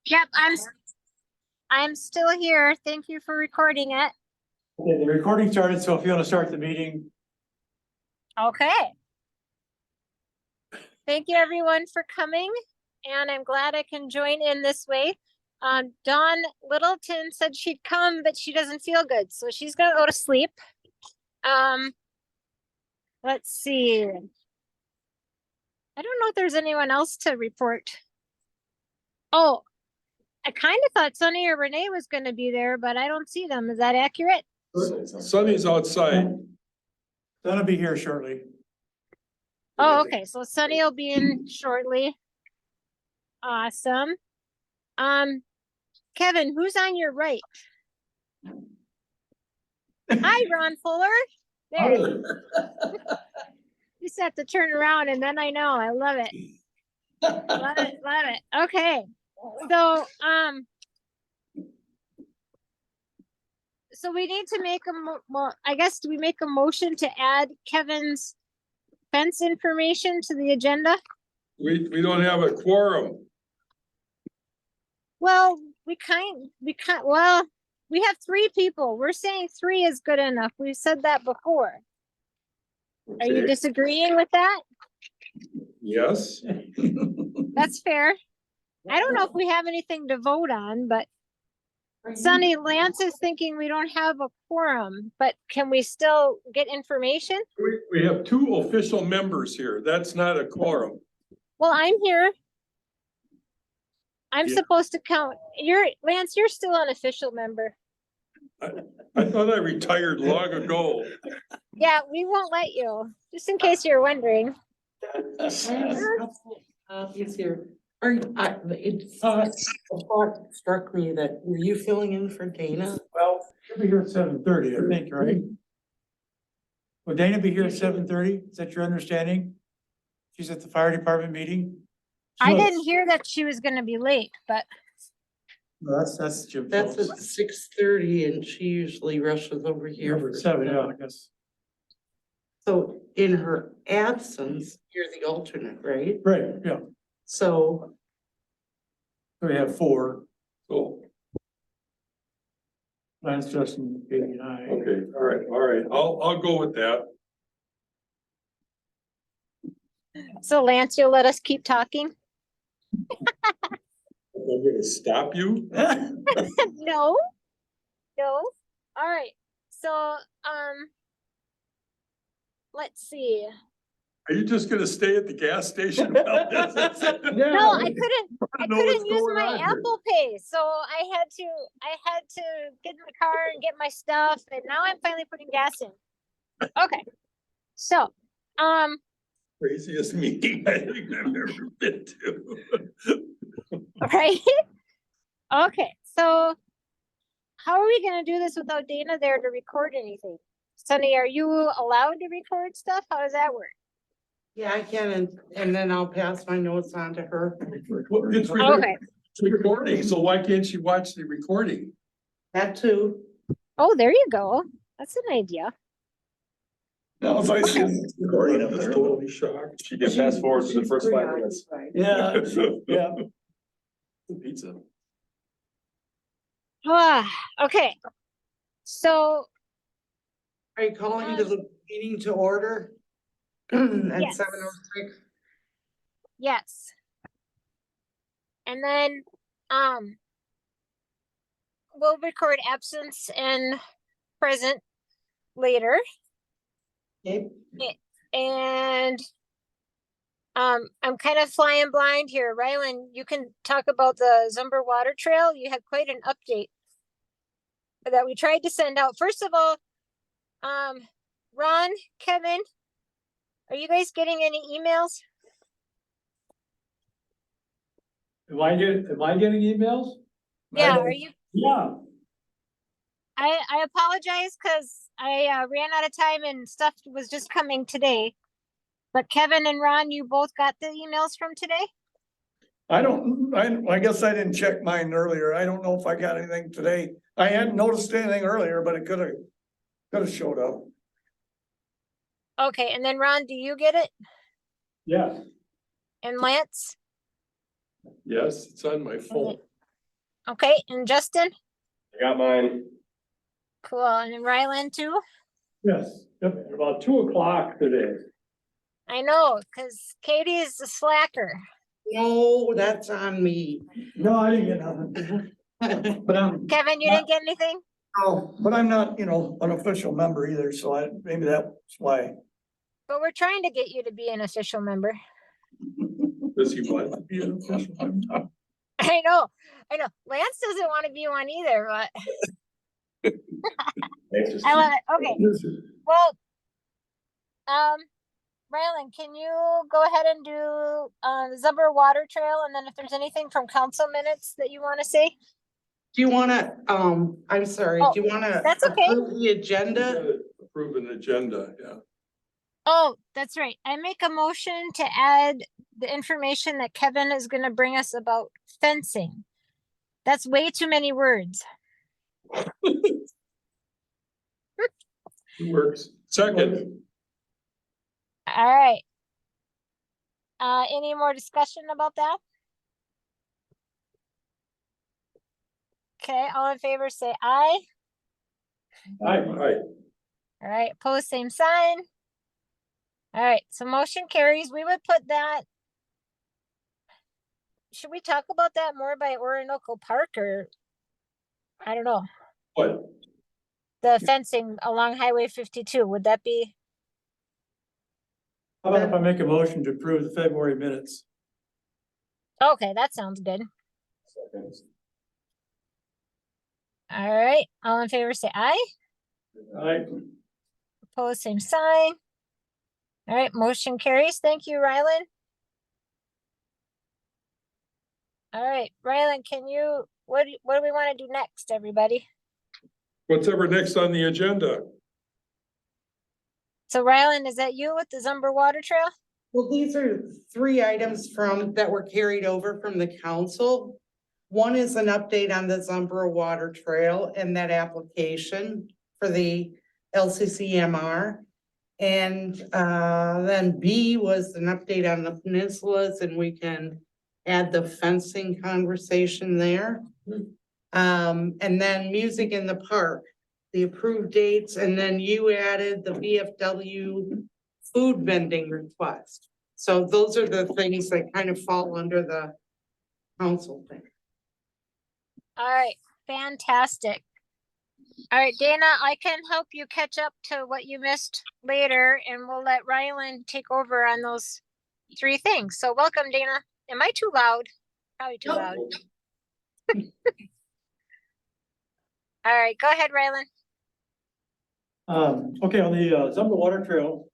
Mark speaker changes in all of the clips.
Speaker 1: Yep, I'm still here. Thank you for recording it.
Speaker 2: Okay, the recording started, so if you want to start the meeting.
Speaker 1: Okay. Thank you everyone for coming, and I'm glad I can join in this way. Dawn Littleton said she'd come, but she doesn't feel good, so she's gonna go to sleep. Let's see. I don't know if there's anyone else to report. Oh, I kind of thought Sunny or Renee was gonna be there, but I don't see them. Is that accurate?
Speaker 3: Sunny's outside.
Speaker 2: Gonna be here shortly.
Speaker 1: Oh, okay, so Sunny will be in shortly. Awesome. Kevin, who's on your right? Hi, Ron Fuller. There. You just have to turn around and then I know. I love it. Love it, love it. Okay. So we need to make I guess, do we make a motion to add Kevin's fence information to the agenda?
Speaker 3: We don't have a quorum.
Speaker 1: Well, well, we have 3 people. We're saying 3 is good enough. We've said that before. Are you
Speaker 3: Okay.
Speaker 1: disagreeing with that?
Speaker 3: Yes.
Speaker 1: That's fair. I don't know if we have anything to vote on, but Sunny, Lance is thinking we don't have a quorum, but can we still get information?
Speaker 3: We have 2 official members here. That's not a quorum.
Speaker 1: Well, I'm here. I'm
Speaker 3: Yeah.
Speaker 1: supposed to count. Lance, you're still an official member.
Speaker 3: I thought I retired long ago.
Speaker 1: Yeah, we won't let you, just in case you're wondering.
Speaker 4: He's here. The thought struck me that, were you filling in for Dana?
Speaker 2: Well, she'll be here at 7:30, I think, right? Will Dana be here at 7:30? Is that your understanding? She's at the fire department meeting?
Speaker 1: I
Speaker 2: No,
Speaker 1: didn't hear that she was gonna be late, but
Speaker 2: no, that's Jim.
Speaker 4: That's
Speaker 2: Phillips.
Speaker 4: at 6:30 and she usually rushes over here.
Speaker 2: Number 7, yeah, I guess.
Speaker 4: So in her absence, you're the alternate, right?
Speaker 2: Right, yeah.
Speaker 4: So
Speaker 2: So we have 4.
Speaker 3: So,
Speaker 2: Lance, Justin, Katie, and I.
Speaker 3: okay, all right. I'll go with that.
Speaker 1: so Lance, you'll let us keep talking?
Speaker 3: I'm gonna stop you.
Speaker 1: No. No. All right. So, let's see.
Speaker 3: Are you just gonna stay at the gas station?
Speaker 1: No, I couldn't use my Apple Pay, so I had to get in the car and get my stuff, and now I'm finally putting gas in. Okay. So,
Speaker 3: Craziest meeting I think I've ever been to.
Speaker 1: right? Okay, so how are we gonna do this without Dana there to record anything? Sunny, are you allowed to record stuff? How does that work?
Speaker 4: yeah, I can, and then I'll pass my notes on to her.
Speaker 3: It's
Speaker 1: Okay.
Speaker 3: recording, so why can't she watch the recording?
Speaker 4: That too.
Speaker 1: Oh, there you go. That's an idea.
Speaker 5: No, if I see
Speaker 1: Okay.
Speaker 5: it recording,
Speaker 3: I'm
Speaker 5: I'm
Speaker 3: just
Speaker 5: totally.
Speaker 3: totally shocked.
Speaker 5: She can fast forward to the first 5 minutes. Yeah, yeah.
Speaker 3: Pizza.
Speaker 1: Okay. So,
Speaker 4: Are you calling to the meeting to order? At
Speaker 1: Yes.
Speaker 4: 7:06?
Speaker 1: yes. And then, we'll record absence and present later.
Speaker 4: Okay.
Speaker 1: And, I'm kind of flying blind here. Rylan, you can talk about the Zumber Water Trail. You had quite an update that we tried to send out. First of all, Ron, Kevin, are you guys getting any emails?
Speaker 2: Am I getting emails?
Speaker 1: Yeah, are you?
Speaker 2: Yeah.
Speaker 1: I apologize because I ran out of time and stuff was just coming today. But Kevin and Ron, you both got the emails from today?
Speaker 5: I guess I didn't check mine earlier. I don't know if I got anything today. I hadn't noticed anything earlier, but it could have showed up.
Speaker 1: Okay, and then Ron, do you get it?
Speaker 2: Yeah.
Speaker 1: And Lance?
Speaker 3: Yes, it's on my phone.
Speaker 1: Okay, and Justin?
Speaker 3: I got mine.
Speaker 1: Cool, and then Ryland too?
Speaker 2: Yes, yep.
Speaker 3: About 2 o'clock today.
Speaker 1: I know, cause Katie is the slacker.
Speaker 4: No, that's on me.
Speaker 5: No, I didn't get nothing. But
Speaker 1: Kevin, you didn't get anything?
Speaker 5: I'm not, an official member either, so maybe that's why.
Speaker 1: But we're trying to get you to be an official member.
Speaker 3: Does he what?
Speaker 5: Be an official member.
Speaker 1: I know. Lance doesn't want to be one either, but I love it. Okay, well, Ryland, can you go ahead and do, the Zumber Water Trail? And then if there's anything from council minutes that you want to say?
Speaker 4: Do you wanna, I'm sorry,
Speaker 1: Oh,
Speaker 4: do you wanna?
Speaker 1: that's okay.
Speaker 4: approve The agenda?
Speaker 3: Approve an agenda, yeah.
Speaker 1: Oh, that's right. I make a motion to add the information that Kevin is gonna bring us about fencing. That's way too many words.
Speaker 3: Works. Second.
Speaker 1: All right. Any more discussion about that? Okay, all in favor, say aye.
Speaker 3: Aye.
Speaker 1: All right, opposed, same sign. All right, so motion carries. We would put that. Should we talk about that more by Orinoco Park or? I don't know,
Speaker 3: What?
Speaker 1: the fencing along Highway 52, would that be?
Speaker 2: How about if I make a motion to approve the February minutes?
Speaker 1: Okay, that sounds good. All right, all in favor, say aye.
Speaker 2: Aye.
Speaker 1: Opposed, same sign. All right, motion carries. Thank you, Ryland. All right, Ryland, can you, what do we want to do next, everybody?
Speaker 3: What's ever next on the agenda?
Speaker 1: So Ryland, is that you with the Zumber Water Trail?
Speaker 4: Well, these are 3 items that were carried over from the council. One is an update on the Zumbro Water Trail and that application for the LCCMR. And then B was an update on the peninsulas, and we can add the fencing conversation there. And then music in the park, the approved dates, and then you added the VFW food vending request. So those are the things that kind of fall under the council thing.
Speaker 1: All right, fantastic. All right, Dana, I can help you catch up to what you missed later, and we'll let Ryland take over on those 3 things. So welcome, Dana. Am I too loud? Probably too loud. All right, go ahead, Ryland.
Speaker 2: Okay, on the Zumba Water Trail.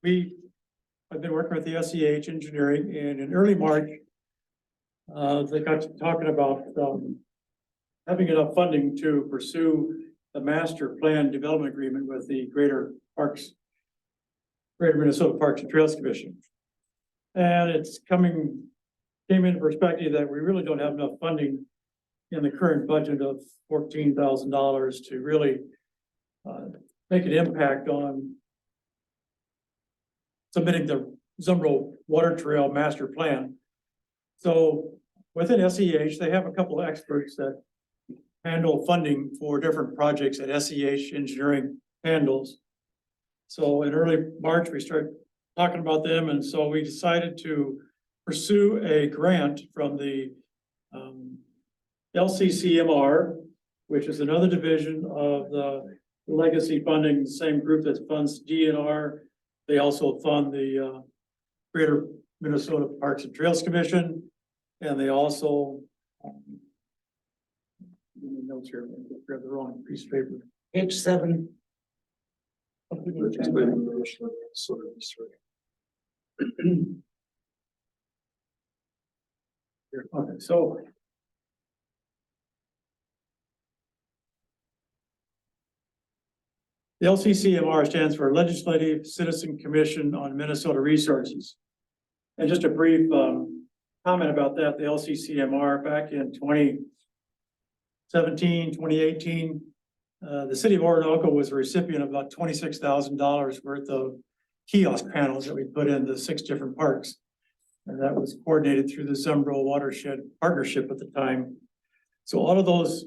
Speaker 2: I've been working with the SEH Engineering, and in early March, they got to talking about having enough funding to pursue the master plan development agreement with the Greater Minnesota Parks and Trails Commission. And it's came into perspective that we really don't have enough funding in the current budget of $14,000 to really make an impact on submitting the Zumbro Water Trail Master Plan. So within SEH, they have a couple of experts that handle funding for different projects that SEH Engineering handles. So in early March, we started talking about them, and so we decided to pursue a grant from the LCCMR, which is another division of the legacy funding, the same group that funds DNR. They also fund the Greater Minnesota Parks and Trails Commission, and they also notes here, I grabbed the wrong piece of paper.
Speaker 4: Page 7.
Speaker 2: Okay, so the LCCMR stands for Legislative Citizen Commission on Minnesota Resources. And just a brief comment about that, the LCCMR back in 2017, 2018, the city of Orinoco was a recipient of about $26,000 worth of kiosk panels that we put in the 6 different parks. And that was coordinated through the Zumbro Watershed Partnership at the time. So all of those,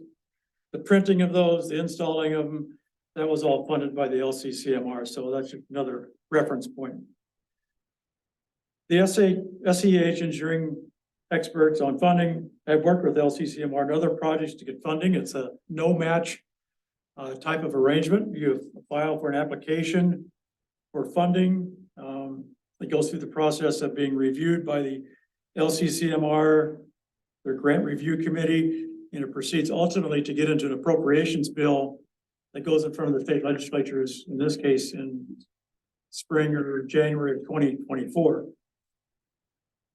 Speaker 2: the printing of those, the installing of them, that was all funded by the LCCMR, so that's another reference point. The SEH engineering experts on funding have worked with LCCMR and other projects to get funding. It's a no match type of arrangement. You file for an application for funding. It goes through the process of being reviewed by the LCCMR, their grant review committee, and it proceeds ultimately to get into an appropriations bill that goes in front of the state legislatures, in this case, in spring or January of 2024.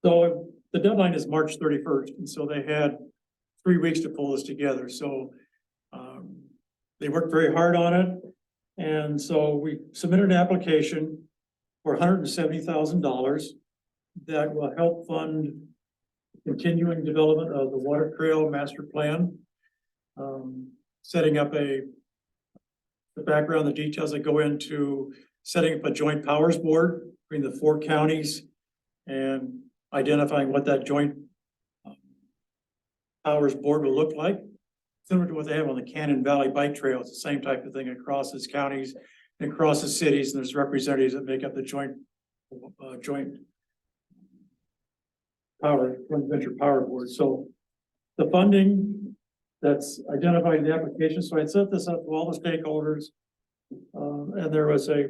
Speaker 2: So the deadline is March 31st, and so they had 3 weeks to pull this together. So they worked very hard on it. And so we submitted an application for $170,000 that will help fund continuing development of the Water Trail Master Plan. Setting up the background, the details that go into setting up a joint powers board between the 4 counties and identifying what that joint powers board will look like. Similar to what they have on the Cannon Valley Bike Trail, it's the same type of thing across its counties and across the cities, and there's representatives that make up the joint venture power board. So the funding that's identified in the application, so I set this up to all the stakeholders. And there was so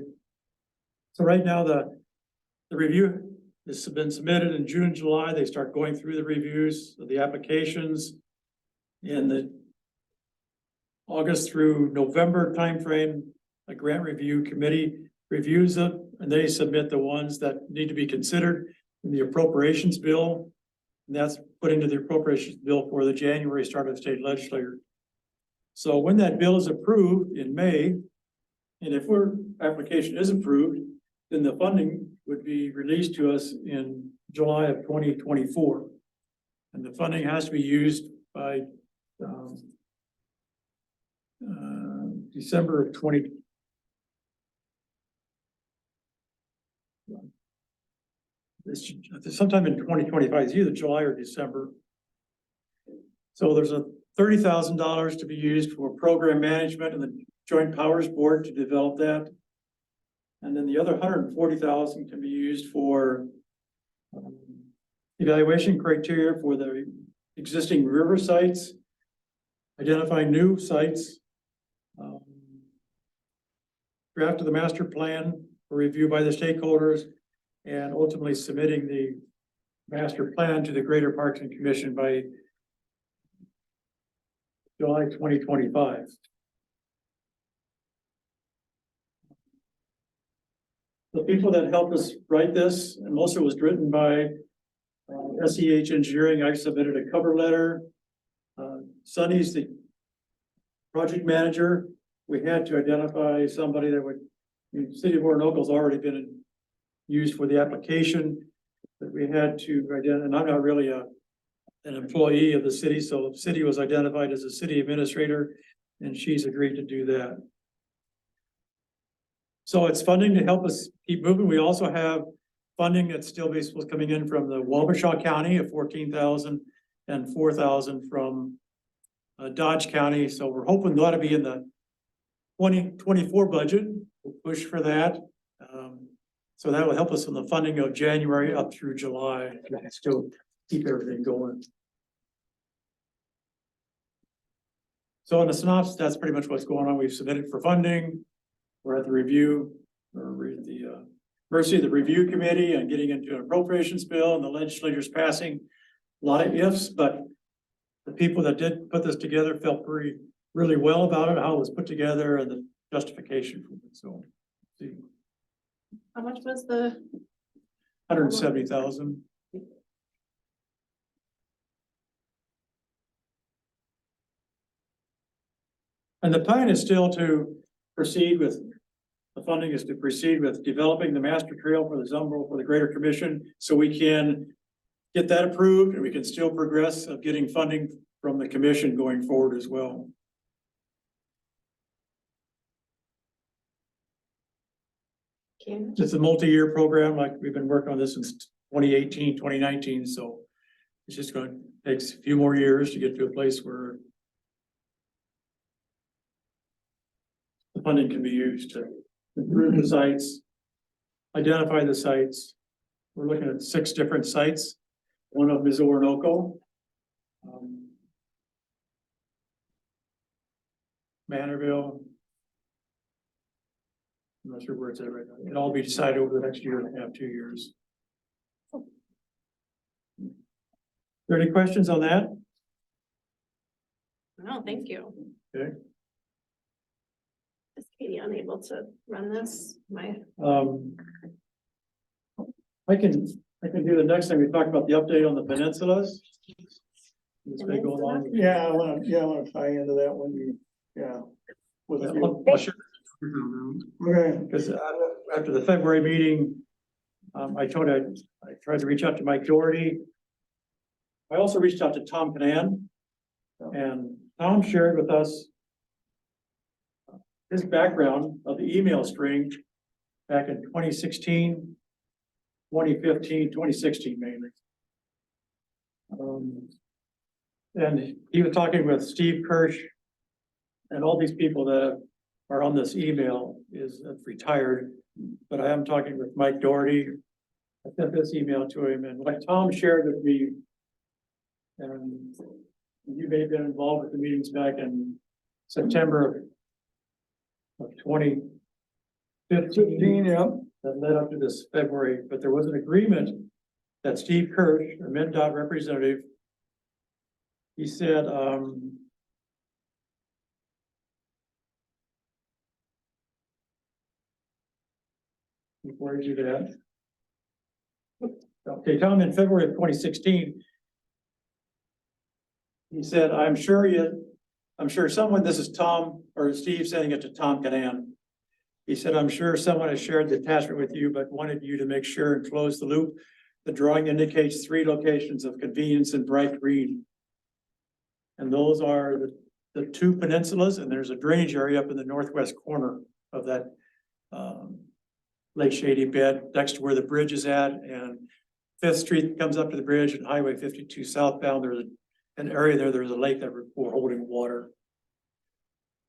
Speaker 2: right now the review has been submitted in June, July. They start going through the reviews of the applications in the August through November timeframe. A grant review committee reviews it, and they submit the ones that need to be considered in the appropriations bill. And that's put into the appropriations bill for the January start of the state legislature. So when that bill is approved in May, and if our application is approved, then the funding would be released to us in July of 2024. And the funding has to be used by December of 20. Sometime in 2025, it's either July or December. So there's a $30,000 to be used for program management and the Joint Powers Board to develop that. And then the other $140,000 can be used for evaluation criteria for the existing river sites, identifying new sites, draft of the master plan for review by the stakeholders, and ultimately submitting the master plan to the Greater Parks and Commission by July 2025. The people that helped us write this, and most of it was written by SEH Engineering. I submitted a cover letter. Sonny's the project manager. We had to identify somebody that would, City of Oronocal's already been used for the application, but we had to identify, and I'm not really an employee of the city, so the city was identified as a city administrator, and she's agreed to do that. So it's funding to help us keep moving. We also have funding that's still basically coming in from the Wabasha County of $14,000 and $4,000 from Dodge County. So we're hoping that'll be in the 2024 budget. We'll push for that. So that will help us in the funding of January up through July to still keep everything going. So in a synopsis, that's pretty much what's going on. We've submitted for funding. We're at the review, or the mercy of the review committee and getting into an appropriations bill, and the legislature's passing a lot of ifs, but the people that did put this together felt really well about it, how it was put together, and the justification for it. So, see,
Speaker 6: How much was the?
Speaker 2: 170,000. And the plan is still to proceed with, the funding is to proceed with developing the master trail for the Zumbro for the Greater Commission, so we can get that approved and we can still progress of getting funding from the commission going forward as well.
Speaker 6: Can
Speaker 2: It's a multi-year program, like we've been working on this since 2018, 2019. So it's just gonna take a few more years to get to a place where the funding can be used to improve the sites, identify the sites. We're looking at 6 different sites. One of them is Orinoco. Manorville. I'm not sure where it's at right now. It'll all be decided over the next year and a half, 2 years. Are there any questions on that?
Speaker 6: No, thank you.
Speaker 2: Okay.
Speaker 6: Is Katie unable to run this?
Speaker 2: I can do the next thing. We talked about the update on the peninsulas. It's been going on.
Speaker 5: Yeah, I wanna tie into that when you, yeah. With you.
Speaker 2: I'll share.
Speaker 5: Okay,
Speaker 2: Because after the February meeting, I tried to reach out to Mike Doherty. I also reached out to Tom Canan. And Tom shared with us his background of the email string back in 2016, 2015, 2016 mainly. And he was talking with Steve Kirsch and all these people that are on this email is retired, but I am talking with Mike Doherty. I sent this email to him, and what Tom shared with me, and you may have been involved with the meetings back in September of 2015,
Speaker 5: yeah.
Speaker 2: that led up to this February, but there was an agreement that Steve Kirsch, a MnDOT representative, he said, where did you get that? Okay, Tom, in February of 2016, he said, I'm sure someone, this is Tom or Steve sending it to Tom Canan. He said, I'm sure someone has shared the attachment with you, but wanted you to make sure and close the loop. The drawing indicates 3 locations of convenience in bright green. And those are the 2 peninsulas, and there's a drainage area up in the northwest corner of that Lake Shady bed next to where the bridge is at, and 5th Street comes up to the bridge and Highway 52 southbound. There's an area there's a lake that we're holding water.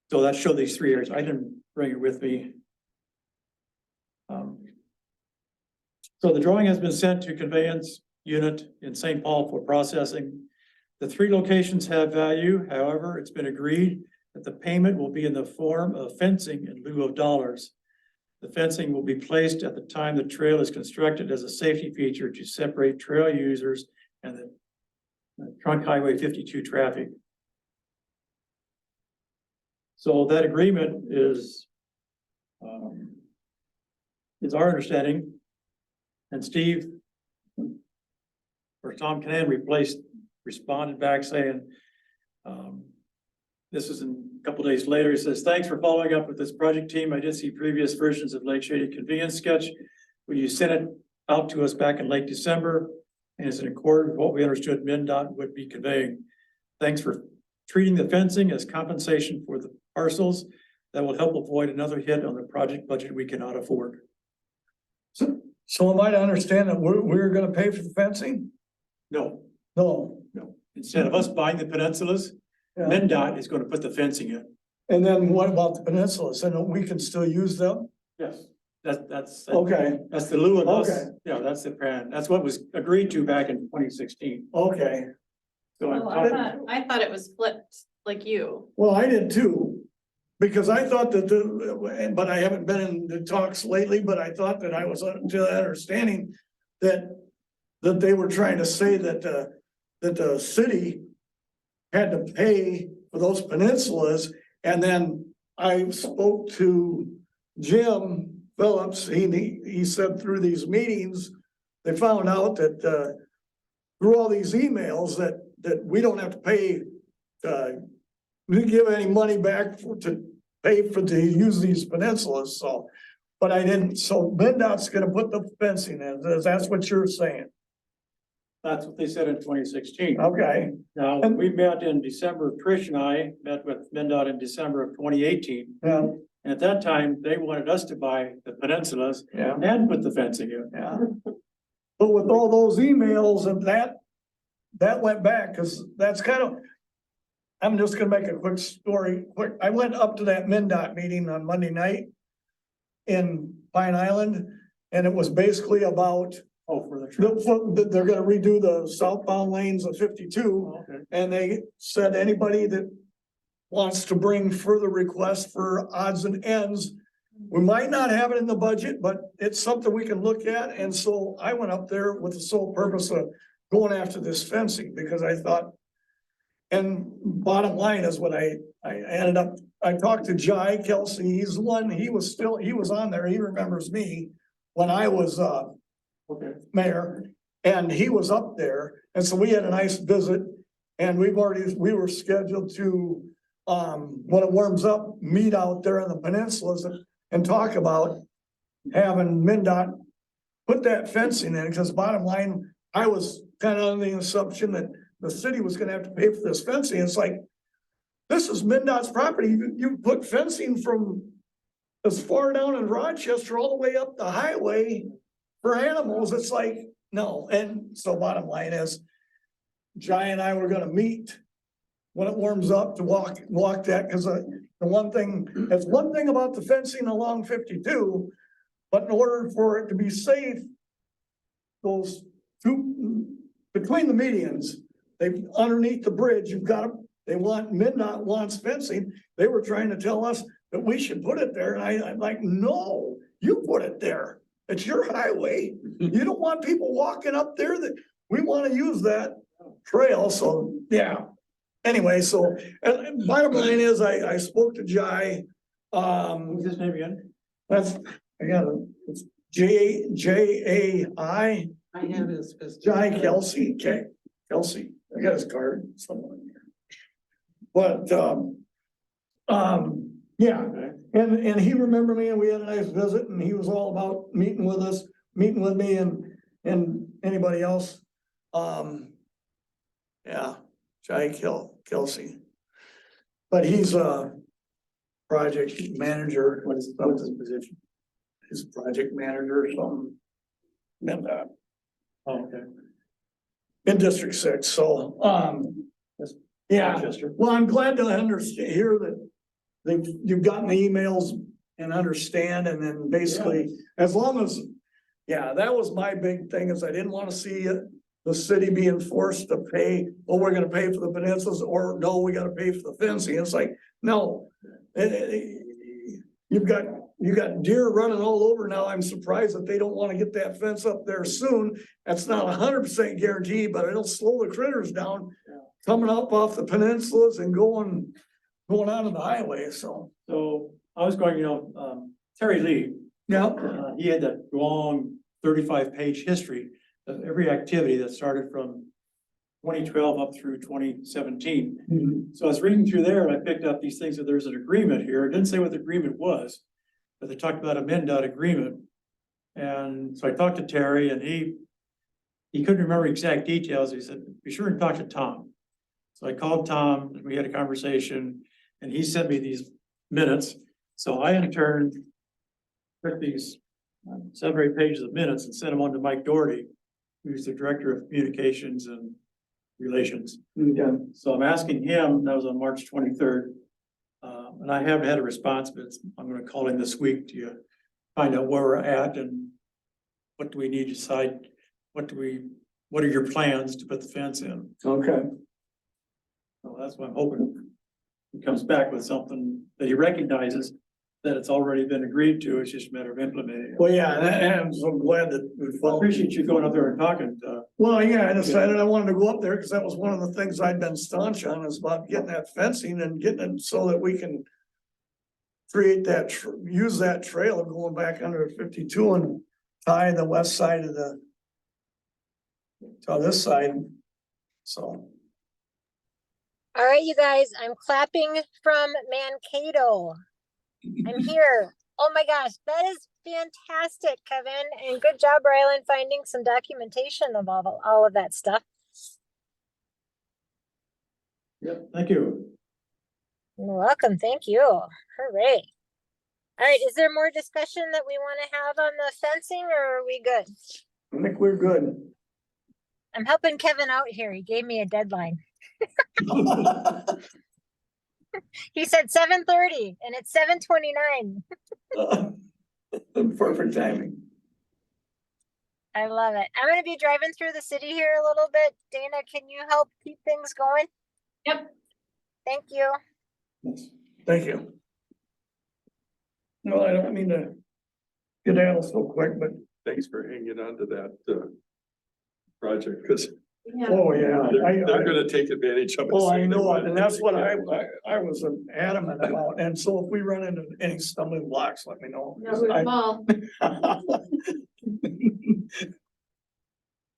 Speaker 2: So that showed these 3 areas. I didn't bring it with me. So the drawing has been sent to conveyance unit in St. Paul for processing. The 3 locations have value. However, it's been agreed that the payment will be in the form of fencing in lieu of dollars. The fencing will be placed at the time the trail is constructed as a safety feature to separate trail users and the trunk Highway 52 traffic. So that agreement is our understanding. And Steve, or Tom Canan responded back saying, this is a couple days later, he says, thanks for following up with this project team. I did see previous versions of Lake Shady convenience sketch when you sent it out to us back in late December, and is in accord with what we understood MnDOT would be conveying. Thanks for treating the fencing as compensation for the parcels that will help avoid another hit on the project budget we cannot afford.
Speaker 5: So am I to understand that we're gonna pay for the fencing?
Speaker 2: No,
Speaker 5: No.
Speaker 2: instead of us buying the peninsulas,
Speaker 5: Yeah.
Speaker 2: MnDOT is gonna put the fencing in.
Speaker 5: And then what about the peninsulas? And we can still use them?
Speaker 2: Yes. That's
Speaker 5: Okay,
Speaker 2: the lieu of us.
Speaker 5: Okay.
Speaker 2: Yeah, that's the plan. That's what was agreed to back in 2016.
Speaker 5: okay.
Speaker 2: So I'm
Speaker 6: Oh,
Speaker 2: talking-
Speaker 6: I thought it was flipped like you.
Speaker 5: Well, I did too. Because I thought that but I haven't been in the talks lately, but I thought that I was to the understanding that they were trying to say that the city had to pay for those peninsulas. And then I spoke to Jim Phillips. He said through these meetings, they found out that through all these emails that we don't have to pay we give any money back to use these peninsulas, so. But I didn't, so MnDOT's gonna put the fencing in, that's what you're saying,
Speaker 2: That's what they said in 2016.
Speaker 5: okay?
Speaker 2: Now, we met in December, Trish and I met with MnDOT in December of 2018.
Speaker 5: Yeah,
Speaker 2: And at that time, they wanted us to buy the peninsulas
Speaker 5: yeah,
Speaker 2: and put the fencing in.
Speaker 5: yeah. But with all those emails and that went back, cause that's kind of. I'm just gonna make a quick story, quick. I went up to that MnDOT meeting on Monday night in Pine Island, and it was basically about,
Speaker 2: Oh, for the trip.
Speaker 5: they're gonna redo the southbound lanes of 52.
Speaker 2: Okay.
Speaker 5: And they said anybody that wants to bring further requests for odds and ends, we might not have it in the budget, but it's something we can look at. And so I went up there with the sole purpose of going after this fencing because I thought, and bottom line is what I ended up, I talked to Jai Kelsey. He's the one, he was on there. He remembers me when I was,
Speaker 2: Okay.
Speaker 5: mayor, and he was up there, and so we had a nice visit. And we were scheduled to, when it warms up, meet out there in the peninsulas and talk about having MnDOT put that fencing in, because bottom line, I was kind of under the assumption that the city was gonna have to pay for this fencing. It's like, this is MnDOT's property. You put fencing from as far down in Rochester all the way up the highway for animals. It's like, no. And so bottom line is, Jai and I were gonna meet when it warms up to walk that, because there's one thing about the fencing along 52, but in order for it to be safe, those two, between the medians, underneath the bridge, MnDOT wants fencing. They were trying to tell us that we should put it there, and I'm like, no, you put it there. It's your highway. You don't want people walking up there that, we want to use that trail, so, yeah. Anyway, so, and bottom line is, I spoke to Jai,
Speaker 2: What's his name again?
Speaker 5: that's, I got it, it's Jai.
Speaker 4: I have his.
Speaker 5: Jai Kelsey, Kelsey, I got his card somewhere in here. But, yeah,
Speaker 2: Okay.
Speaker 5: and he remembered me, and we had a nice visit, and he was all about meeting with us, meeting with me and anybody else. Yeah, Jai Kelsey. But he's a project manager. What's his position? He's a project manager or something. And,
Speaker 2: Oh, okay.
Speaker 5: in District 6, so, yeah.
Speaker 2: Rochester.
Speaker 5: Well, I'm glad to hear that you've gotten the emails and understand, and then basically, as long as, yeah, that was my big thing, is I didn't want to see the city being forced to pay, oh, we're gonna pay for the peninsulas, or no, we gotta pay for the fencing. It's like, no. You've got deer running all over now. I'm surprised that they don't want to get that fence up there soon. That's not 100% guaranteed, but it'll slow the critters down coming up off the peninsulas and going onto the highway, so.
Speaker 2: So I was going, Terry Lee,
Speaker 5: Yeah.
Speaker 2: he had that long 35-page history of every activity that started from 2012 up through 2017. So I was reading through there and I picked up these things that there's an agreement here. It didn't say what the agreement was, but they talked about a MnDOT agreement. And so I talked to Terry, and he couldn't remember exact details. He said, be sure and talk to Tom. So I called Tom and we had a conversation, and he sent me these minutes. So I in turn took these 7 or 8 pages of minutes and sent them on to Mike Doherty, who's the Director of Communications and Relations. So I'm asking him, that was on March 23rd. And I haven't had a response, but I'm gonna call him this week to find out where we're at and what do we need to decide, what are your plans to put the fence in?
Speaker 5: Okay.
Speaker 2: So that's what I'm hoping. He comes back with something that he recognizes that it's already been agreed to, it's just a matter of implementing it.
Speaker 5: Well, yeah, and I'm so glad that we
Speaker 2: I
Speaker 5: followed.
Speaker 2: appreciate you going up there and talking,
Speaker 5: Well, yeah, I decided I wanted to go up there because that was one of the things I'd been staunch on, is about getting that fencing and getting it so that we can create use that trail of going back under 52 and tie the west side of to this side. So,
Speaker 1: All right, you guys, I'm clapping from Mankato. I'm here. Oh my gosh, that is fantastic, Kevin. And good job, Rylan, finding some documentation of all of that stuff.
Speaker 2: yep, thank you.
Speaker 1: You're welcome. Thank you. Hooray. All right, is there more discussion that we want to have on the fencing, or are we good?
Speaker 5: I think we're good.
Speaker 1: I'm helping Kevin out here. He gave me a deadline. He said 7:30 and it's 7:29.
Speaker 5: Perfect timing.
Speaker 1: I love it. I'm gonna be driving through the city here a little bit. Dana, can you help keep things going?
Speaker 6: Yep.
Speaker 1: Thank you.
Speaker 5: Thank you. No, I don't mean to get out so quick, but,
Speaker 3: Thanks for hanging on to that, project, because
Speaker 6: Yeah.
Speaker 5: oh, yeah.
Speaker 3: they're gonna take advantage of it.
Speaker 5: Oh, I
Speaker 3: so
Speaker 5: know
Speaker 3: they
Speaker 5: it, and that's what I
Speaker 3: want.
Speaker 5: was adamant about, and so if we run into any stumbling blocks, let me know.
Speaker 6: No, we're small.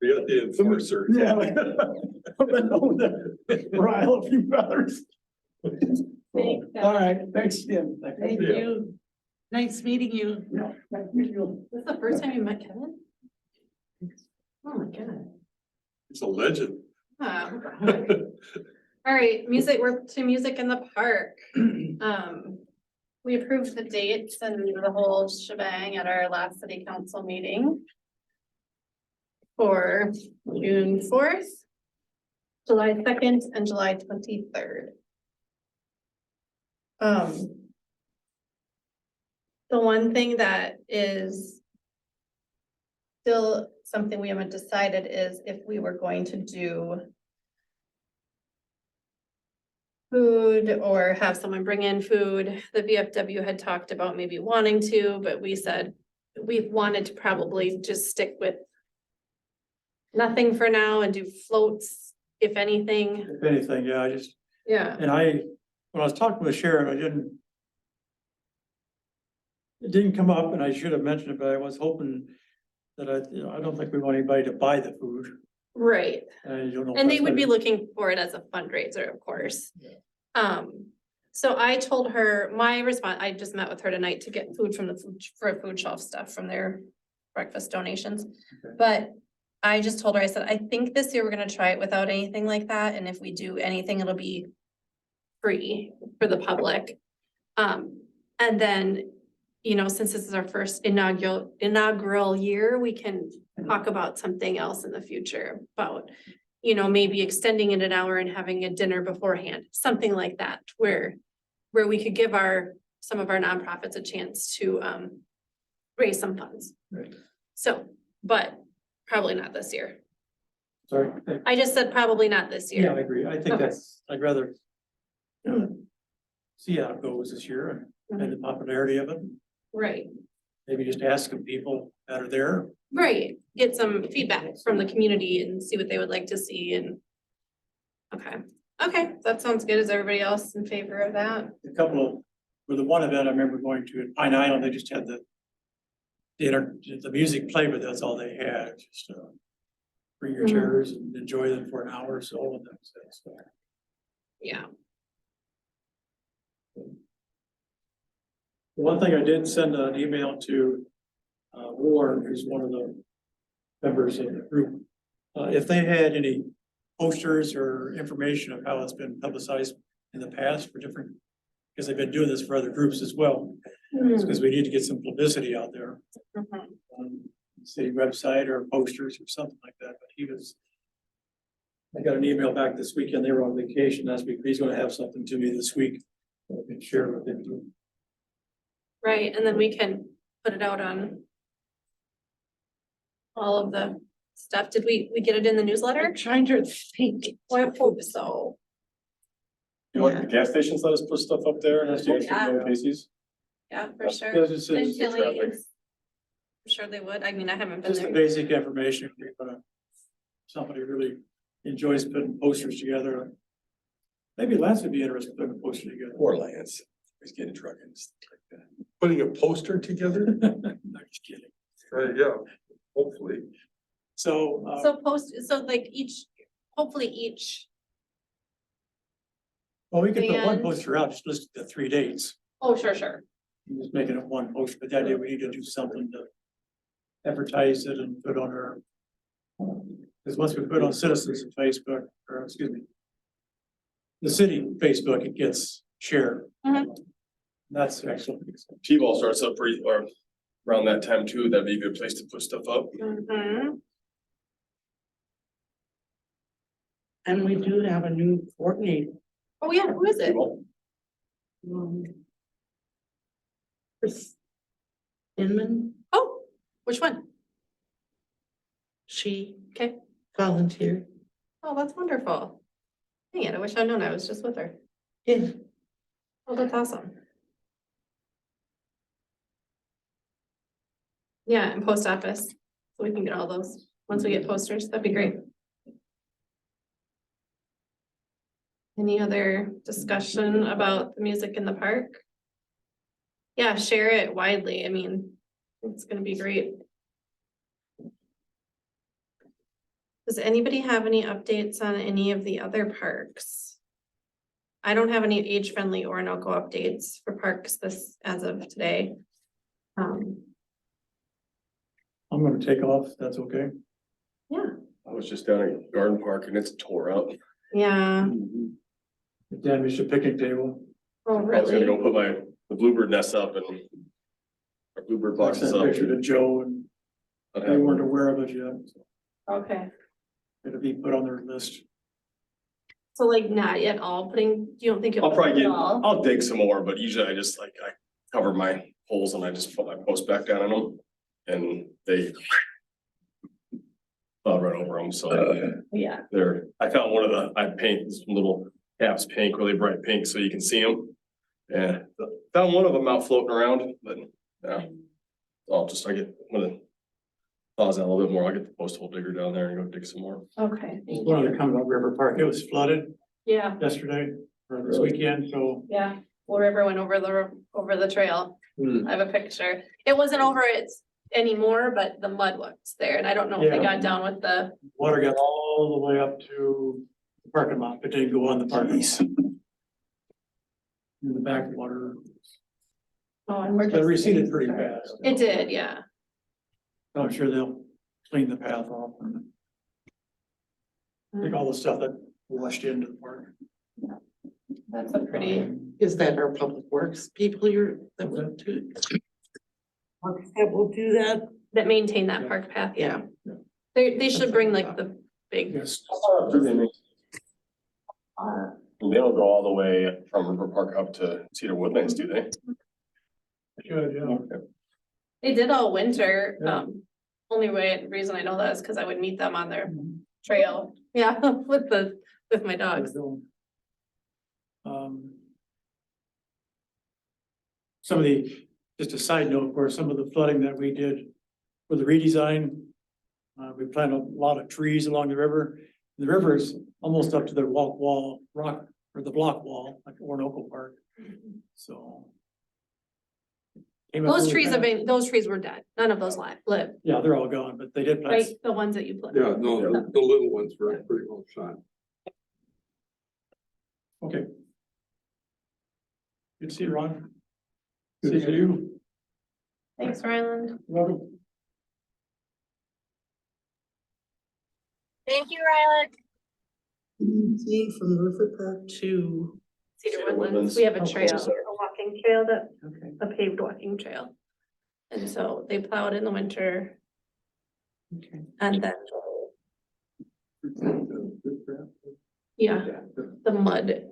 Speaker 3: We got the enforcer.
Speaker 5: Yeah. I've been known to rile a few brothers.
Speaker 6: Thanks,
Speaker 5: All right, thanks, Jim.
Speaker 4: Thank
Speaker 3: Yeah.
Speaker 4: you. Nice meeting you.
Speaker 5: Yeah, thank you.
Speaker 6: This is the first time you met Kevin? Oh my god.
Speaker 3: It's a legend.
Speaker 6: All right, music, we're to music in the park. We approved the dates and the whole shebang at our last city council meeting. For June 4th, July 2nd, and July 23rd. The one thing that is still something we haven't decided is if we were going to do food or have someone bring in food. The VFW had talked about maybe wanting to, but we said we wanted to probably just stick with nothing for now and do floats, if anything.
Speaker 2: If anything, yeah, I just,
Speaker 6: Yeah.
Speaker 2: and when I was talking with Sharon, it didn't come up and I should have mentioned it, but I was hoping that I don't think we want anybody to buy the food.
Speaker 6: Right.
Speaker 2: And you don't know. if
Speaker 6: And they
Speaker 2: that's
Speaker 6: would be
Speaker 2: gonna-
Speaker 6: looking for it as a fundraiser, of course.
Speaker 2: Yeah.
Speaker 6: So I told her, my response, I just met with her tonight to get food from the food, for food shelf stuff from their breakfast donations.
Speaker 2: Okay.
Speaker 6: But I just told her, I said, I think this year we're gonna try it without anything like that, and if we do anything, it'll be free for the public. And then, you know, since this is our first inaugural year, we can talk about something else in the future about, you know, maybe extending it an hour and having a dinner beforehand, something like that, where we could give some of our nonprofits a chance to raise some funds.
Speaker 2: Right.
Speaker 6: So, but probably not this year.
Speaker 2: Sorry.
Speaker 6: I just said probably not this
Speaker 2: Yeah, I
Speaker 6: year.
Speaker 2: agree. I think
Speaker 6: Okay.
Speaker 2: I'd rather see how it goes this year and the popularity of it.
Speaker 6: Right,
Speaker 2: Maybe just ask some people that are there.
Speaker 6: right. Get some feedback from the community and see what they would like to see and. Okay, that sounds good. Is everybody else in favor of that?
Speaker 2: A couple of, with the one event I remember going to at Pine Island, they just had the music play, but that's all they had, just bring your
Speaker 6: Mhm.
Speaker 2: chairs and enjoy them for an hour or so and that's it. So,
Speaker 6: Yeah.
Speaker 2: one thing I did send an email to Warren, who's one of the members of the group. If they had any posters or information of how it's been publicized in the past for different, because they've been doing this for other groups as well, because we need to get some publicity out there.
Speaker 6: Mhm.
Speaker 2: City website or posters or something like that, but I got an email back this weekend, they were on vacation last week, but he's gonna have something to me this week. I can share with him.
Speaker 6: Right, and then we can put it out on all of the stuff. Did we get it in the newsletter?
Speaker 4: I'm trying to think.
Speaker 6: I hope so.
Speaker 7: You want the gas stations let us put stuff up there and that's
Speaker 6: Oh,
Speaker 7: just
Speaker 6: yeah.
Speaker 7: Casey's?
Speaker 6: Yeah, for sure.
Speaker 2: Yeah, just
Speaker 6: And
Speaker 2: says-
Speaker 6: Tilly's. I'm sure they would. I mean, I haven't been
Speaker 2: Just the
Speaker 6: there.
Speaker 2: basic information, if you're gonna, somebody really enjoys putting posters together. Maybe Lance would be interested in putting a poster together.
Speaker 3: Poor Lance, he's getting truck and stuff like that. Putting a poster together?
Speaker 2: No, just kidding.
Speaker 3: Yeah, hopefully.
Speaker 2: So,
Speaker 6: So like hopefully each,
Speaker 2: well, we could put one
Speaker 6: and-
Speaker 2: poster out, just list the 3 dates.
Speaker 6: oh, sure.
Speaker 2: Just making it one poster, but the idea we need to do something to advertise it and put on our. Because once we put on citizens and Facebook, or excuse me. The city Facebook, it gets shared.
Speaker 6: Mhm.
Speaker 2: That's excellent.
Speaker 7: T-ball starts up pretty, or around that time too, that'd be a good place to put stuff up.
Speaker 6: Mhm.
Speaker 4: And we do have a new coordinator.
Speaker 6: Oh, yeah, who is it?
Speaker 4: Chris Inman,
Speaker 6: Oh, which one?
Speaker 4: she
Speaker 6: Okay.
Speaker 4: volunteered.
Speaker 6: Oh, that's wonderful. Dang it, I wish I'd known I was just with her.
Speaker 4: Yeah.
Speaker 6: Oh, that's awesome. Yeah, and post office, so we can get all those, once we get posters, that'd be great. Any other discussion about the music in the park? Yeah, share it widely, I mean, it's gonna be great. Does anybody have any updates on any of the other parks? I don't have any age-friendly Orinoco updates for parks this, as of today.
Speaker 2: I'm gonna take off, if that's okay.
Speaker 7: I was just down at Garden Park and it's tore up.
Speaker 6: Yeah,
Speaker 2: Damaged a picnic table.
Speaker 6: oh,
Speaker 7: I was gonna go
Speaker 6: really?
Speaker 7: put the bluebird nests up and our bluebird
Speaker 2: I
Speaker 7: boxes
Speaker 2: sent a
Speaker 7: up.
Speaker 2: picture to Joe and
Speaker 7: I'd
Speaker 2: they
Speaker 7: have-
Speaker 2: weren't aware of it yet. So
Speaker 6: Okay,
Speaker 2: it'll be put on their list.
Speaker 6: so like not yet all putting, you don't think you'll?
Speaker 7: I'll probably
Speaker 6: put it
Speaker 7: get,
Speaker 6: all?
Speaker 7: I'll dig some more, but usually I just like, I cover my holes and I just put my post back down on them. And they plowed right over them, so
Speaker 6: Yeah,
Speaker 7: I found one of I paint some little caps pink, really bright pink, so you can see them. And found one of them out floating around, but yeah. I get, when it thaws out a little bit more, I'll get the post hole digger down there and go dig some more.
Speaker 6: okay, thank
Speaker 2: One
Speaker 6: you.
Speaker 2: of the Cumberland River Park, it was flooded
Speaker 6: Yeah,
Speaker 2: yesterday or this weekend, so
Speaker 6: yeah, Well River went over the trail. I have a picture. It wasn't over it anymore, but the mud was there, and I don't know if they
Speaker 2: Yeah.
Speaker 6: got down with the,
Speaker 2: water got all the way up to the parking lot, but didn't go on the parking lot. In the back water,
Speaker 6: oh, and we're
Speaker 2: but it
Speaker 6: just.
Speaker 2: receded pretty fast.
Speaker 6: It did, yeah.
Speaker 2: I'm sure they'll clean the path off and take all the stuff that washed into the park.
Speaker 6: That's a pretty,
Speaker 4: Is that our public works people that will do? That will do that?
Speaker 6: that maintain that park path, yeah. They should bring like the big,
Speaker 2: Yes.
Speaker 7: They don't go all the way from River Park up to Cedar Woodlands, do they?
Speaker 2: Good, yeah.
Speaker 6: they did all winter,
Speaker 2: Yeah.
Speaker 6: only reason I know that is because I would meet them on their trail, yeah, with my dogs.
Speaker 2: Some of the, just a side note, of course, some of the flooding that we did for the redesign. We planted a lot of trees along the river. The river is almost up to the rock wall, or the block wall, like Orinoco Park, so. Came up
Speaker 6: Those
Speaker 2: really
Speaker 6: trees have
Speaker 2: fast.
Speaker 6: been, those trees were dead, none of those live,
Speaker 2: Yeah, they're all gone, but they did plant.
Speaker 6: right, the ones that you planted.
Speaker 3: Yeah, no, the little ones were pretty well shot.
Speaker 2: Okay. Good to see you, Ron. Good to see you.
Speaker 6: Thanks, Ryland.
Speaker 2: Welcome.
Speaker 1: Thank you, Ryland.
Speaker 4: See from River Park to,
Speaker 6: Cedar
Speaker 7: Cedar
Speaker 6: Woodlands,
Speaker 7: Woodlands.
Speaker 6: we have a
Speaker 2: Oh,
Speaker 6: trail,
Speaker 7: close there.
Speaker 6: a walking trail that,
Speaker 4: okay.
Speaker 6: a paved walking trail. And so they plowed in the winter
Speaker 4: Okay.
Speaker 6: and then, yeah, the mud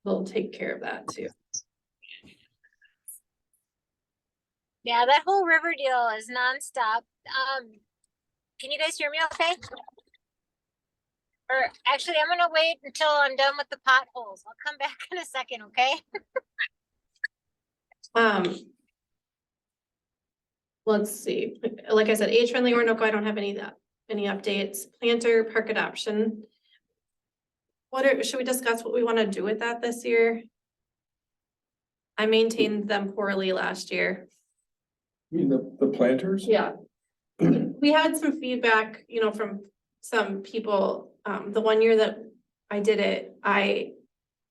Speaker 6: will take care of that too.
Speaker 1: Yeah, that whole river deal is nonstop. Can you guys hear me okay? Or actually, I'm gonna wait until I'm done with the potholes. I'll come back in a second, okay?
Speaker 6: Let's see, like I said, age-friendly Orinoco, I don't have any updates. Planter park adoption. Should we discuss what we want to do with that this year? I maintained them poorly last year.
Speaker 3: You mean the planters?
Speaker 6: Yeah. We had some feedback, from some people, the one year that I did it, I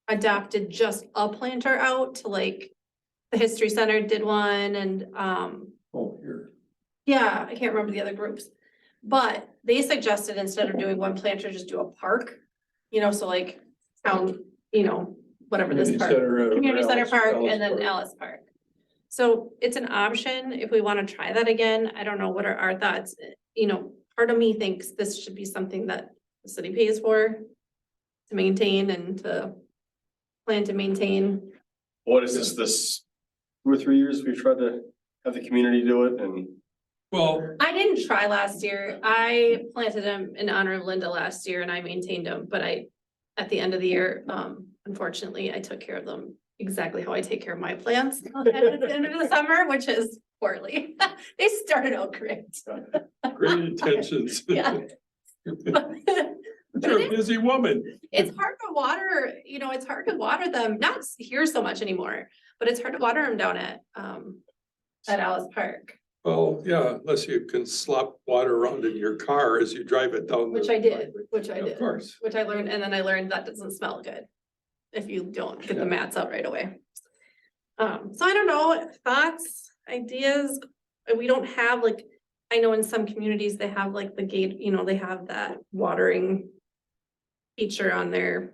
Speaker 6: adopted just a planter out to like, the History Center did one and,
Speaker 3: Oh, here.
Speaker 6: yeah, I can't remember the other groups. But they suggested instead of doing one planter, just do a park, so like town, whatever this park. Community Center Park and then Alice Park. So it's an option if we want to try that again. I don't know, what are our thoughts? You know, part of me thinks this should be something that the city pays for to maintain and to plan to maintain.
Speaker 7: What is this 2 or 3 years we've tried to have the community do it and
Speaker 3: Well,
Speaker 6: I didn't try last year. I planted them in honor of Linda last year and I maintained them, but at the end of the year, unfortunately, I took care of them exactly how I take care of my plants at the end of the summer, which is poorly. They started out great.
Speaker 3: great intentions.
Speaker 6: Yeah.
Speaker 3: You're a busy woman.
Speaker 6: It's hard to water, you know, it's hard to water them, not here so much anymore, but it's hard to water them down at Alice Park,
Speaker 3: Well, yeah, unless you can slop water around in your car as you drive it down.
Speaker 6: which
Speaker 3: the
Speaker 6: I did,
Speaker 3: driveway.
Speaker 6: which I
Speaker 3: Of
Speaker 6: did.
Speaker 3: course.
Speaker 6: Which I learned, and then I learned that doesn't smell good if you don't get the mats out right away. So I don't know, thoughts, ideas, we don't have like, I know in some communities, they have like the gate, you know, they have that watering feature on their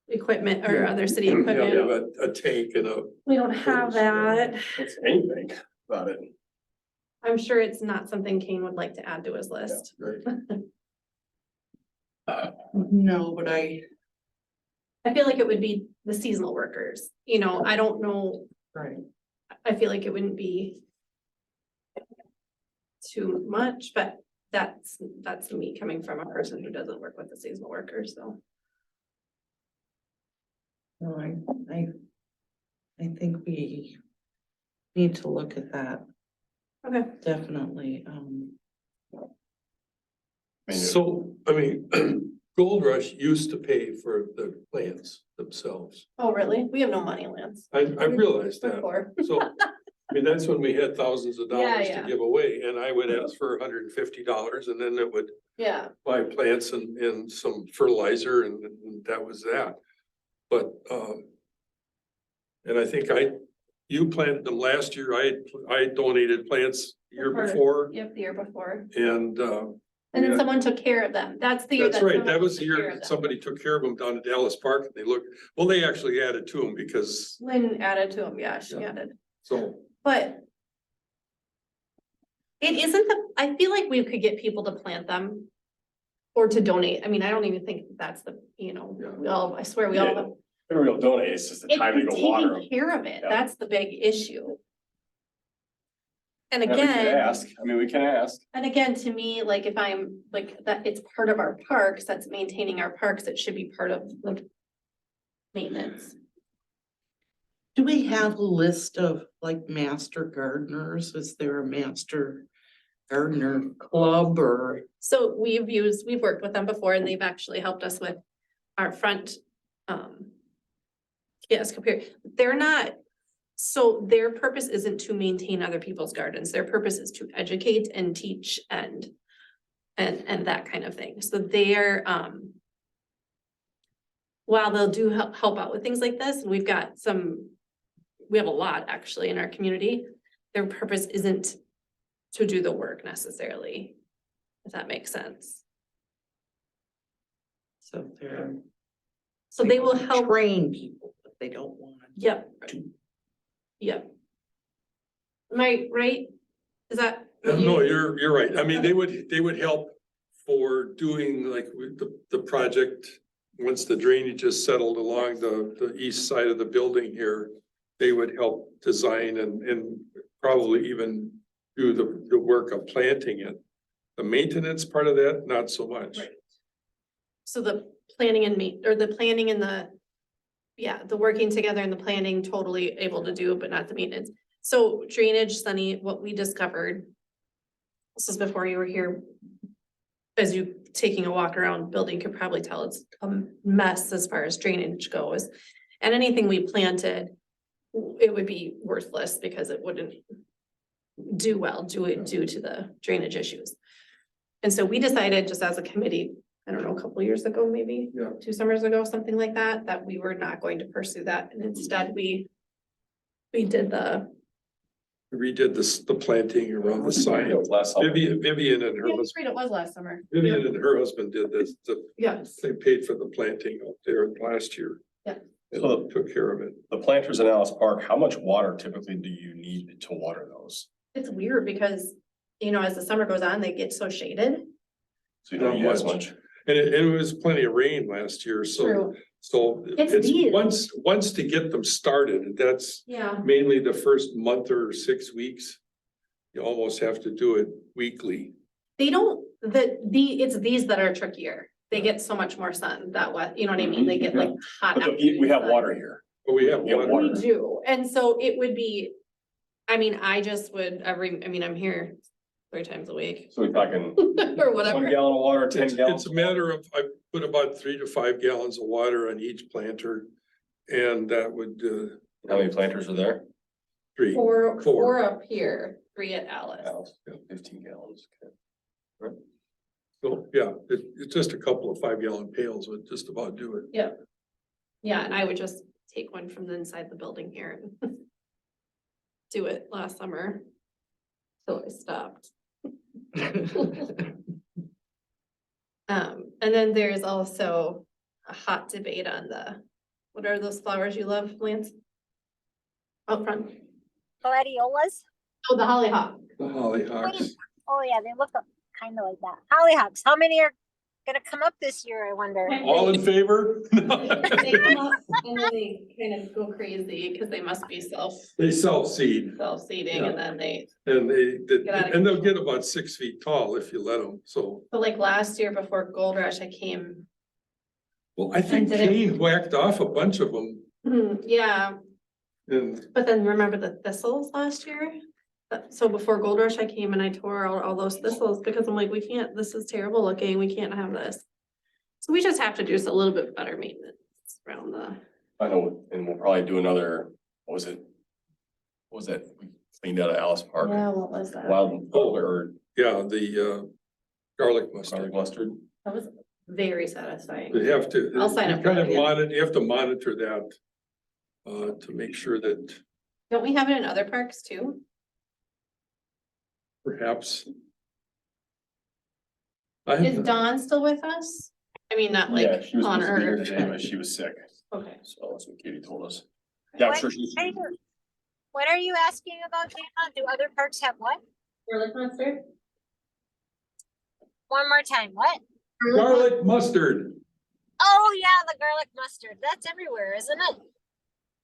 Speaker 6: equipment or on their city
Speaker 3: Yeah, we have
Speaker 6: equipment.
Speaker 3: a tank and a,
Speaker 6: We don't have that.
Speaker 7: what's anything about it?
Speaker 6: I'm sure it's not something Kane would like to add to his list.
Speaker 3: right,
Speaker 4: No, but I,
Speaker 6: I feel like it would be the seasonal workers, you know, I don't know,
Speaker 4: right,
Speaker 6: I feel like it wouldn't be too much, but that's me coming from a person who doesn't work with the seasonal workers, so.
Speaker 4: no, I think we need to look at that,
Speaker 6: Okay.
Speaker 4: definitely,
Speaker 3: so, I mean, Gold Rush used to pay for the plants themselves.
Speaker 6: Oh, really? We have no money, Lance.
Speaker 3: I realized
Speaker 6: We're
Speaker 3: that,
Speaker 6: poor.
Speaker 3: so, I mean, that's when we had thousands of dollars to
Speaker 6: yeah.
Speaker 3: give away, and I would ask for $150, and then it would
Speaker 6: Yeah,
Speaker 3: buy plants and some fertilizer, and that was that. But, and I think you planted them last year, I donated plants the year
Speaker 6: Part of-
Speaker 3: before,
Speaker 6: yep, the year before.
Speaker 3: and,
Speaker 6: And then
Speaker 3: yeah.
Speaker 6: someone took care of them. That's the year.
Speaker 3: That's right,
Speaker 6: someone
Speaker 3: that was the
Speaker 6: took care
Speaker 3: year
Speaker 6: of them.
Speaker 3: somebody took care of them down at Dallas Park, and they looked, well, they actually added to them because,
Speaker 6: Lynn added to them, yeah, she
Speaker 3: Yeah.
Speaker 6: added,
Speaker 3: so.
Speaker 6: but. It isn't I feel like we could get people to plant them. Or to donate. I mean, I don't even think that's the, you know,
Speaker 3: Yeah.
Speaker 6: I swear we all.
Speaker 7: Yeah. Everybody will donate, it's just the
Speaker 6: It's
Speaker 7: time to go water them.
Speaker 6: taking care of it.
Speaker 7: Yeah.
Speaker 6: That's the big issue. And
Speaker 7: Yeah, we can
Speaker 6: again.
Speaker 7: ask, I mean, we can ask.
Speaker 6: And again, to me, like if I'm like that, it's part of our parks, that's maintaining our parks, it should be part of like. Maintenance.
Speaker 4: do we have a list of like master gardeners? Is there a master gardener club or?
Speaker 6: So we've worked with them before and they've actually helped us with our front. Yes, compare, they're not. So their purpose isn't to maintain other people's gardens, their purpose is to educate and teach and that kind of thing, so they're, while they'll do help out with things like this, and we have a lot actually in our community, their purpose isn't to do the work necessarily, if that makes sense.
Speaker 4: So they're.
Speaker 6: So they will help,
Speaker 4: Train people, but they don't want.
Speaker 6: yep. Yep. Am I right? Is that? what
Speaker 3: No,
Speaker 6: you-
Speaker 3: you're right. I mean, they would help for doing like with the project. Once the drainage is settled along the east side of the building here, they would help design and probably even do the work of planting it. The maintenance part of that, not so much.
Speaker 6: Right. So the planning and the planning and the working together and the planning totally able to do, but not the maintenance. So drainage, Sunny, what we discovered. This is before you were here. As you taking a walk around the building could probably tell it's a mess as far as drainage goes. And anything we planted, it would be worthless because it wouldn't do well due to the drainage issues. And so we decided just as a committee, I don't know, a couple years ago, maybe
Speaker 3: Yeah.
Speaker 6: 2 summers ago, something like that, that we were not going to pursue that. And instead we did
Speaker 3: Redid the planting around the sign.
Speaker 7: It was last summer.
Speaker 3: Vivian and her
Speaker 6: yeah,
Speaker 3: husband,
Speaker 6: right, it was last summer.
Speaker 3: Vivian and her husband did this,
Speaker 6: Yes.
Speaker 3: they paid for the planting out there last year.
Speaker 6: Yeah.
Speaker 7: So
Speaker 3: took care of it.
Speaker 7: the planters in Alice Park, how much water typically do you need to water those?
Speaker 6: It's weird because, you know, as the summer goes on, they get so shaded.
Speaker 7: So you don't
Speaker 3: Not
Speaker 7: need as
Speaker 3: much.
Speaker 7: much.
Speaker 3: And it was plenty of rain last year, so, so
Speaker 6: It's
Speaker 3: it's
Speaker 6: these.
Speaker 3: once to get them started, that's
Speaker 6: Yeah.
Speaker 3: mainly the first month or 6 weeks. You almost have to do it weekly.
Speaker 6: They don't, it's these that are trickier. They get so much more sun that what, you know what I mean? They get like hot.
Speaker 7: But we have
Speaker 6: sun.
Speaker 7: water here.
Speaker 3: But we have
Speaker 7: Yeah,
Speaker 3: water.
Speaker 6: We do, and so it would be, I mean, I just would I'm here 3 times a week
Speaker 7: So we're talking
Speaker 6: or
Speaker 7: 1
Speaker 6: whatever.
Speaker 7: gallon of water, 10
Speaker 3: It's
Speaker 7: gallons.
Speaker 3: a matter of, I put about 3 to 5 gallons of water on each planter. And that would,
Speaker 7: How many planters are there?
Speaker 3: 3.
Speaker 6: Four up here, 3 at Alice.
Speaker 7: 15 gallons. Okay.
Speaker 3: So, yeah, it's just a couple of 5-gallon pails would just about do it.
Speaker 6: Yeah, and I would just take one from the inside the building here and do it last summer. So I stopped. And then there's also a hot debate on what are those flowers you love, Lance? Out front.
Speaker 1: Gladiolas?
Speaker 6: Oh, the hollyhock.
Speaker 3: The hollyhocks.
Speaker 1: Oh yeah, they look kind of like that. Hollyhocks, how many are gonna come up this year, I wonder?
Speaker 3: All in favor?
Speaker 6: They come up and then they kind of go crazy because they must be
Speaker 3: They self-seed
Speaker 6: self-seeding and then
Speaker 3: and
Speaker 6: Get out of
Speaker 3: and they'll get about 6 feet tall if you let them. So,
Speaker 6: but like last year before Gold Rush, I came,
Speaker 3: well, I think
Speaker 6: did it-
Speaker 3: Kane whacked off a bunch of them
Speaker 6: yeah,
Speaker 3: and
Speaker 6: but then remember the thistles last year? So before Gold Rush, I came and I tore out all those thistles because I'm like, we can't, this is terrible looking, we can't have this. So we just have to do a little bit better maintenance around the,
Speaker 7: I know, and we'll probably do another, what was it? What was that? We cleaned out of Alice Park.
Speaker 6: what was that?
Speaker 7: Wild, or
Speaker 3: yeah, the garlic mustard.
Speaker 7: garlic mustard.
Speaker 6: That was very satisfying.
Speaker 3: They have to.
Speaker 6: I'll sign
Speaker 3: you
Speaker 6: up for
Speaker 3: kind
Speaker 6: that
Speaker 3: of
Speaker 6: again.
Speaker 3: monitor, you have to monitor that. To make sure that
Speaker 6: Don't we have it in other parks too?
Speaker 3: perhaps. I
Speaker 6: Is
Speaker 3: have,
Speaker 6: Dawn still with us? I mean, not
Speaker 7: Yeah,
Speaker 6: like
Speaker 7: she was
Speaker 6: on
Speaker 7: supposed to be here
Speaker 6: Earth.
Speaker 7: today, but she was sick.
Speaker 6: Okay.
Speaker 7: So that's what Katie told us. Yeah, I'm
Speaker 1: What
Speaker 7: sure she's.
Speaker 1: are you- What are you asking about, Dana? Do other parks have what?
Speaker 6: Garlic mustard?
Speaker 1: One more time, what?
Speaker 3: garlic mustard.
Speaker 1: Oh yeah, the garlic mustard. That's everywhere, isn't it?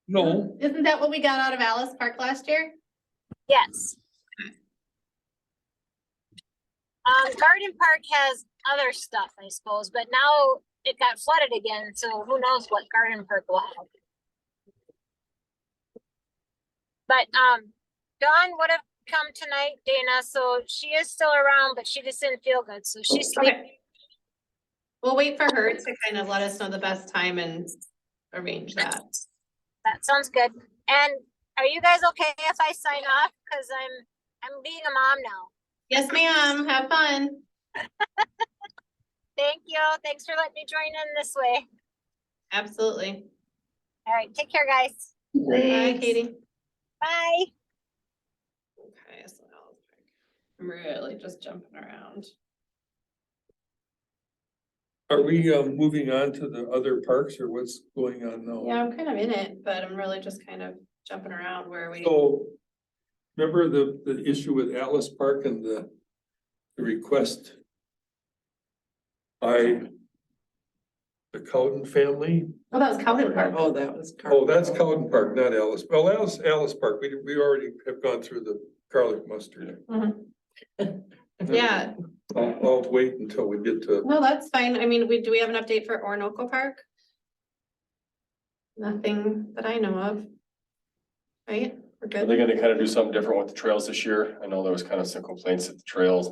Speaker 3: No,
Speaker 6: Isn't that what we got out of Alice Park last year?
Speaker 1: Yes. Garden Park has other stuff, I suppose, but now it got flooded again, so who knows what Garden Park will have. But, Dawn would have come tonight, Dana, so she is still around, but she just didn't feel good, so she's sleeping.
Speaker 6: Okay. We'll wait for her to kind of let us know the best time and arrange that.
Speaker 1: That sounds good. And are you guys okay if I sign off? Cause I'm being a mom now.
Speaker 6: Yes, ma'am. Have fun.
Speaker 1: Thank you. Thanks for letting me join in this way.
Speaker 6: Absolutely.
Speaker 1: All right, take care, guys.
Speaker 6: Bye, Katie.
Speaker 1: Bye.
Speaker 6: Okay, so now I'm really just jumping around.
Speaker 3: are we moving on to the other parks or what's going on now?
Speaker 6: Yeah, I'm kind of in it, but I'm really just kind of jumping around where we.
Speaker 3: So, remember the issue with Alice Park and the request by the Cowden family?
Speaker 6: Oh, that was Cowden Park.
Speaker 4: Oh, that was.
Speaker 3: Oh, that's Cowden Park, not Alice. Well, Alice Park, we already have gone through the garlic mustard.
Speaker 6: Mhm. Yeah,
Speaker 3: I'll wait until we get to,
Speaker 6: no, that's fine. I mean, do we have an update for Orinoco Park? Nothing that I know of. Right? We're
Speaker 7: Are
Speaker 6: good.
Speaker 7: they gonna kind of do something different with the trails this year? I know there was kind of some complaints that the trails.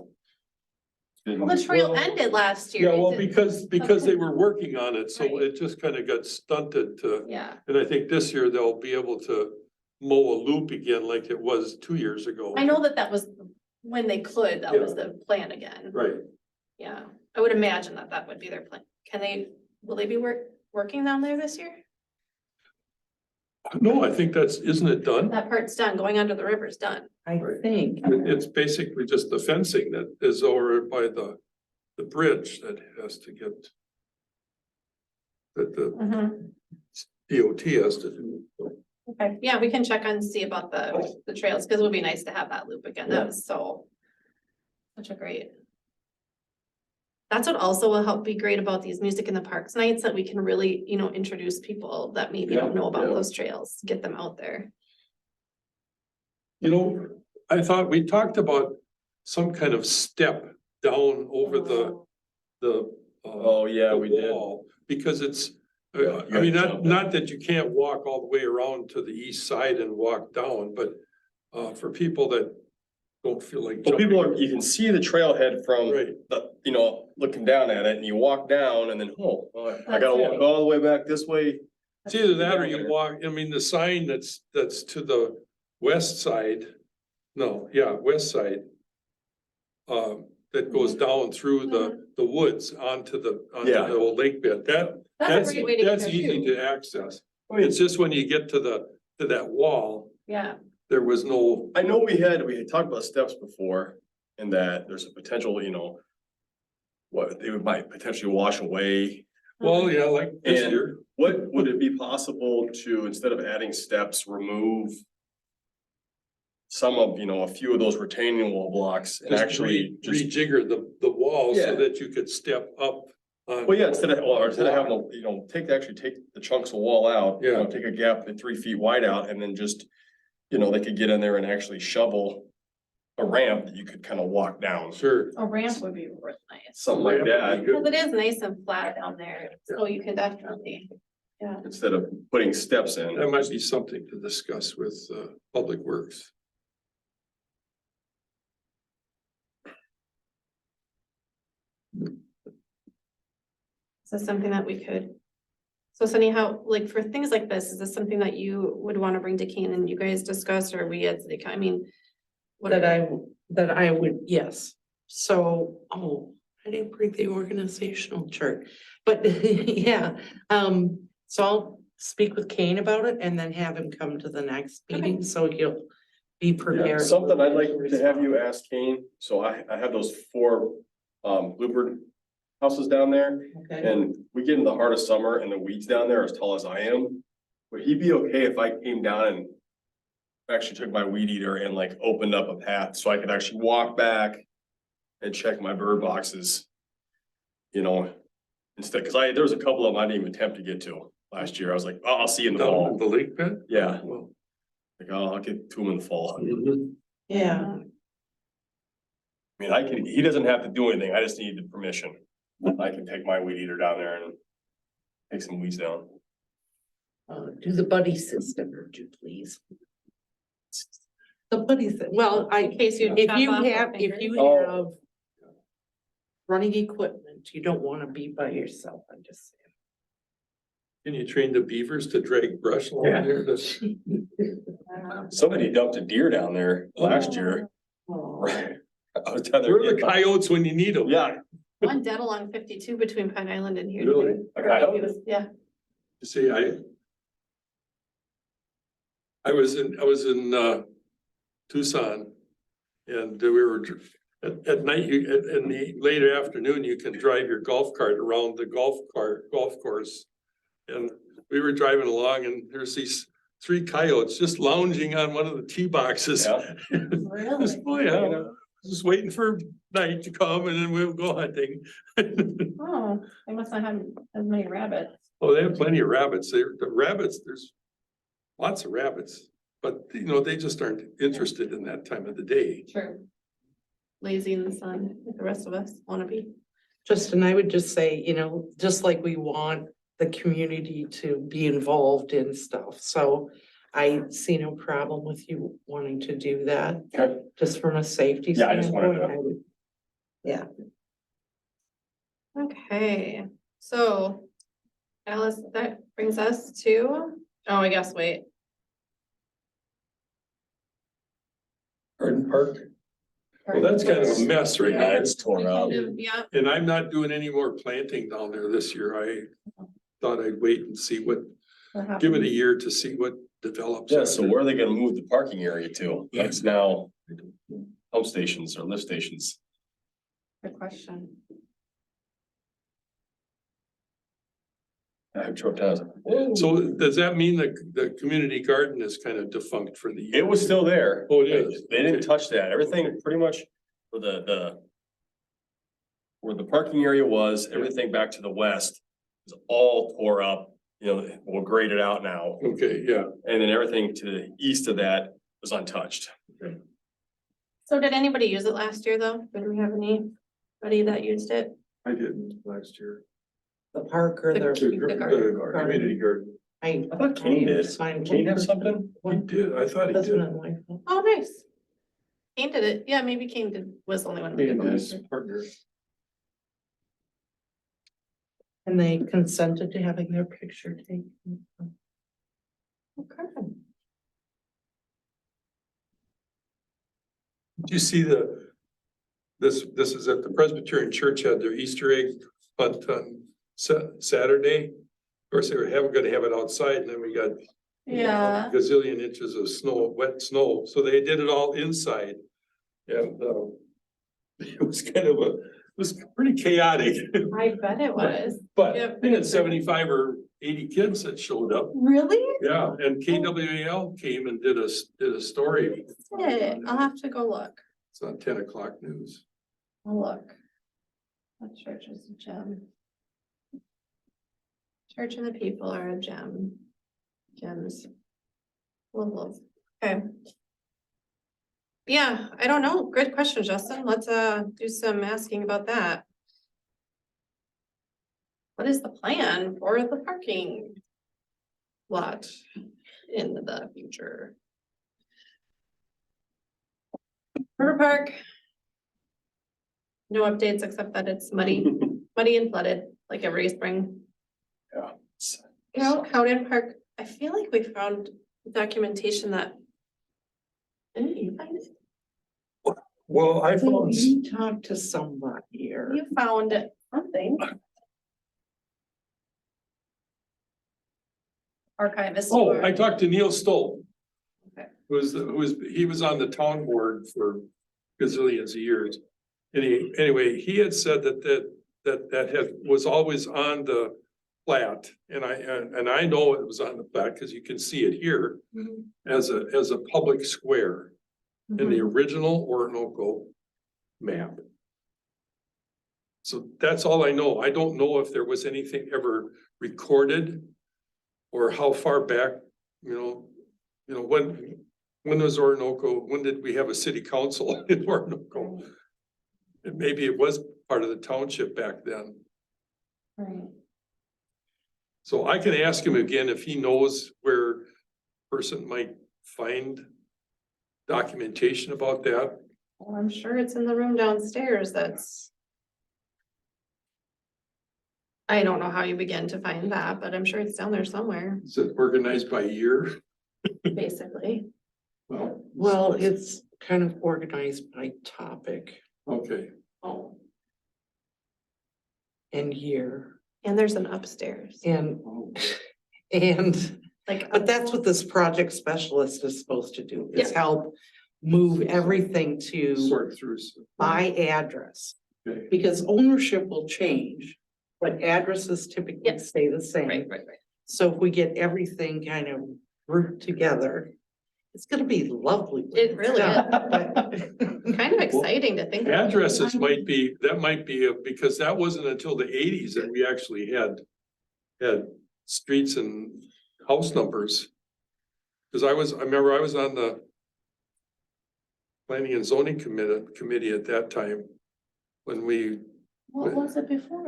Speaker 6: Well, the trail ended last year.
Speaker 3: yeah, well,
Speaker 6: It did-
Speaker 3: because they were working on it, so
Speaker 6: Right.
Speaker 3: it just kind of got stunted to.
Speaker 6: Yeah,
Speaker 3: And I think this year they'll be able to mow a loop again like it was 2 years ago.
Speaker 6: I know that was when they could, that was the plan again.
Speaker 3: Right.
Speaker 6: Yeah, I would imagine that would be their plan. Will they be working down there this year?
Speaker 3: No, I think isn't it done?
Speaker 6: That part's done, going under the river's done.
Speaker 4: I think.
Speaker 3: It's basically just the fencing that is over by the bridge that has to get. That DOT has to do.
Speaker 6: Okay, yeah, we can check and see about the trails, because it would be nice to have that loop again. That was such a great. That's what also will help be great about these music in the parks nights, that we can really, you know, introduce people that maybe don't know about
Speaker 7: Yeah.
Speaker 6: those trails, get them out there.
Speaker 3: You know, I thought we talked about some kind of step down over the.
Speaker 7: Oh, yeah, we did.
Speaker 3: wall, because it's,
Speaker 7: Yeah, you
Speaker 3: I mean,
Speaker 7: gotta
Speaker 3: not,
Speaker 7: jump
Speaker 3: not that you can't walk all the way around to the east side and walk down, but for people that don't feel like.
Speaker 7: Well, people are,
Speaker 3: jumping.
Speaker 7: you can see the trailhead from
Speaker 3: Right.
Speaker 7: the, you know, looking down at it, and you walk down and then, oh, I gotta walk all the way back this way.
Speaker 3: It's either that or you walk, I mean, the sign that's to the west side, west side. That goes down through the woods onto the
Speaker 7: Yeah.
Speaker 3: old lake bed,
Speaker 6: That's a
Speaker 3: that's,
Speaker 6: great way to get
Speaker 3: that's
Speaker 6: there
Speaker 3: easy
Speaker 6: too.
Speaker 3: to access.
Speaker 7: I mean,
Speaker 3: It's just when you get to that wall,
Speaker 6: Yeah,
Speaker 3: there was no.
Speaker 7: I know we had talked about steps before, and that there's a potential, you know. What they might potentially wash away.
Speaker 3: Well, yeah, like this
Speaker 7: And
Speaker 3: year,
Speaker 7: what would it be possible to, instead of adding steps, remove? Some of, you know, a few of those retaining wall blocks and
Speaker 3: just
Speaker 7: actually just,
Speaker 3: rejigger the wall so
Speaker 7: Yeah.
Speaker 3: that you could step up.
Speaker 7: well, yeah, instead of having, you know, take the chunks of wall out. You know,
Speaker 3: Yeah.
Speaker 7: take a gap at 3 feet wide out, and then just, you know, they could get in there and actually shovel. A ramp that you could kind of walk down,
Speaker 3: Sure.
Speaker 6: a ramp would be really nice,
Speaker 7: something like that,
Speaker 6: because it is nice and flat down there, so you can definitely, yeah.
Speaker 7: instead of putting steps in.
Speaker 3: That might be something to discuss with Public Works.
Speaker 6: So something that we could. So Sunny, how, like, for things like this, is this something that you would want to bring to Kane and you guys discuss, or we as the, I mean. What
Speaker 4: That I would, yes. So, I didn't bring the organizational chart, but yeah, so I'll speak with Kane about it and then have him come to the next meeting, so he'll be
Speaker 7: Yeah,
Speaker 4: prepared.
Speaker 7: something I'd like to have you ask Kane, so I have those 4 bluebird houses down there.
Speaker 4: Okay,
Speaker 7: And we get in the heart of summer and the weeds down there are as tall as I am. Would he be okay if I came down and actually took my weed eater and like opened up a path so I could actually walk back and check my bird boxes? You know, instead, cause there was a couple of them I didn't even attempt to get to last year. I was like, oh, I'll see you in the
Speaker 3: Down
Speaker 7: fall.
Speaker 3: in the lake bed?
Speaker 7: Yeah,
Speaker 3: Well.
Speaker 7: like, oh, I'll get to them in the fall.
Speaker 4: yeah,
Speaker 7: I mean, he doesn't have to do anything. I just need the permission. I can take my weed eater down there and take some weeds down.
Speaker 4: do the buddy system, would you please? The buddy, well,
Speaker 6: In case you.
Speaker 4: if
Speaker 6: chop
Speaker 4: you
Speaker 6: off your
Speaker 4: have, if
Speaker 6: fingers.
Speaker 4: you
Speaker 7: Oh.
Speaker 4: have running equipment, you don't wanna be by yourself, I'm just saying.
Speaker 3: Can you train the beavers to drag brush along
Speaker 7: Yeah.
Speaker 3: there? That's-
Speaker 7: Somebody dumped a deer down there last year.
Speaker 4: Oh.
Speaker 7: Right. I was telling
Speaker 3: Where are the
Speaker 7: her,
Speaker 3: coyotes when you need them?
Speaker 7: yeah,
Speaker 6: One dead along 52 between Pine Island and here.
Speaker 7: Really? A coyote?
Speaker 6: He was- Yeah.
Speaker 3: You see, I was in Tucson. And we were, at night, in the late afternoon, you can drive your golf cart around the golf course. And we were driving along and there's these 3 coyotes just lounging on one of the tee boxes.
Speaker 7: Yeah.
Speaker 6: Really?
Speaker 3: Boy, just waiting for night to come and then we'll go hunting.
Speaker 6: Oh, they must not have as many rabbits.
Speaker 3: Oh, they have plenty of rabbits. The rabbits, there's lots of rabbits. But, you know, they just aren't interested in that time of the day.
Speaker 6: True. Lazy in the sun, like the rest of us wanna be.
Speaker 4: Justin, I would just say, just like we want the community to be involved in stuff, so I see no problem with you wanting to do that,
Speaker 7: okay,
Speaker 4: just from a safety
Speaker 7: Yeah, I just wanted
Speaker 4: standpoint.
Speaker 7: to-
Speaker 4: I would- Yeah,
Speaker 6: Okay, so. Alice, that brings us to, I guess, wait.
Speaker 3: Garden Park. Well, that's kind of a mess right
Speaker 7: yeah,
Speaker 3: now.
Speaker 7: it's torn up.
Speaker 6: Yeah,
Speaker 3: And I'm not doing any more planting down there this year. I thought I'd wait and see give it a year to see what develops.
Speaker 7: Yeah, so where are they gonna move the parking area to? That's now pump stations or lift stations.
Speaker 6: Good question.
Speaker 7: I drove down, I was like, "Whoa."
Speaker 3: So does that mean that the community garden is kind of defunct for the?
Speaker 7: It was still there.
Speaker 3: Oh, it is?
Speaker 7: They didn't
Speaker 3: Okay.
Speaker 7: touch that. Everything pretty much for where the parking area was, everything back to the west was all tore up. You know, we'll grade it out now.
Speaker 3: Okay, yeah.
Speaker 7: And then everything to the east of that was untouched.
Speaker 6: So did anybody use it last year though? Did we have anybody that used it?
Speaker 3: I didn't last year.
Speaker 4: The park or
Speaker 6: The
Speaker 4: the.
Speaker 6: garden.
Speaker 3: Community garden.
Speaker 4: I
Speaker 7: thought Kane did.
Speaker 4: Signed.
Speaker 7: Kane have something?
Speaker 3: He did, I thought he
Speaker 4: Husband
Speaker 3: did.
Speaker 4: and wife.
Speaker 6: Oh, nice. Kane did it. Yeah, maybe Kane was the only one. who
Speaker 3: He and
Speaker 6: did
Speaker 3: his
Speaker 6: it.
Speaker 3: partner.
Speaker 4: And they consented to having their picture taken.
Speaker 6: Okay.
Speaker 3: Did you see this is at the Presbyterian Church had their Easter egg hunt on Saturday. Of course, they were gonna have it outside and then we got
Speaker 6: Yeah.
Speaker 3: gazillion inches of snow, wet snow, so they did it all inside. And it was it was pretty chaotic,
Speaker 6: I bet it was.
Speaker 3: but
Speaker 6: Yeah.
Speaker 3: they had 75 or 80 kids that showed up.
Speaker 6: Really?
Speaker 3: Yeah, and KWAL came and did a story.
Speaker 6: I'll have to go look.
Speaker 3: It's on 10 o'clock news.
Speaker 6: I'll look. That church is a gem. Church and the people are a gem. Gems. Love. Okay. Yeah, I don't know. Good question, Justin. Let's do some asking about that. What is the plan for the parking lot in the future? River Park. No updates except that it's muddy and flooded like every spring. Cowden Park, I feel like we found documentation that. Didn't you find it?
Speaker 3: Well, I
Speaker 4: So
Speaker 3: found,
Speaker 4: you talked to somebody here.
Speaker 6: You found something. Archivist.
Speaker 3: oh, I talked to Neil Stoll.
Speaker 6: Okay.
Speaker 3: He was on the town board for gazillions of years. And he had said that was always on the plat. And I know it was on the plat because you can see it here
Speaker 6: Mhm.
Speaker 3: as a public square in the
Speaker 6: Mhm.
Speaker 3: original Orinoco map. So that's all I know. I don't know if there was anything ever recorded or how far back, when was Orinoco, when did we have a city council in Orinoco? And maybe it was part of the township back then.
Speaker 6: Right.
Speaker 3: So I can ask him again if he knows where a person might find documentation about that.
Speaker 6: Well, I'm sure it's in the room downstairs. I don't know how you begin to find that, but I'm sure it's down there somewhere,
Speaker 3: Is it organized by year?
Speaker 6: basically.
Speaker 4: Well, it's kind of organized by topic
Speaker 3: Okay,
Speaker 6: Oh.
Speaker 4: and year
Speaker 6: And there's an upstairs,
Speaker 4: and,
Speaker 3: Oh,
Speaker 4: and,
Speaker 6: like.
Speaker 4: but that's what this project specialist is supposed to do, is help move everything to
Speaker 3: sort through. some-
Speaker 4: by address.
Speaker 3: Okay.
Speaker 4: Because ownership will change, but addresses typically
Speaker 6: Yep.
Speaker 4: stay the same.
Speaker 6: Right.
Speaker 4: So if we get everything kind of grouped together, it's gonna be lovely.
Speaker 6: It really
Speaker 4: is.
Speaker 6: Kind of exciting to think. about.
Speaker 3: Addresses might be because that wasn't until the 80s that we actually had streets and house numbers. Cause I remember I was on the planning and zoning committee at that time when
Speaker 6: What was it before?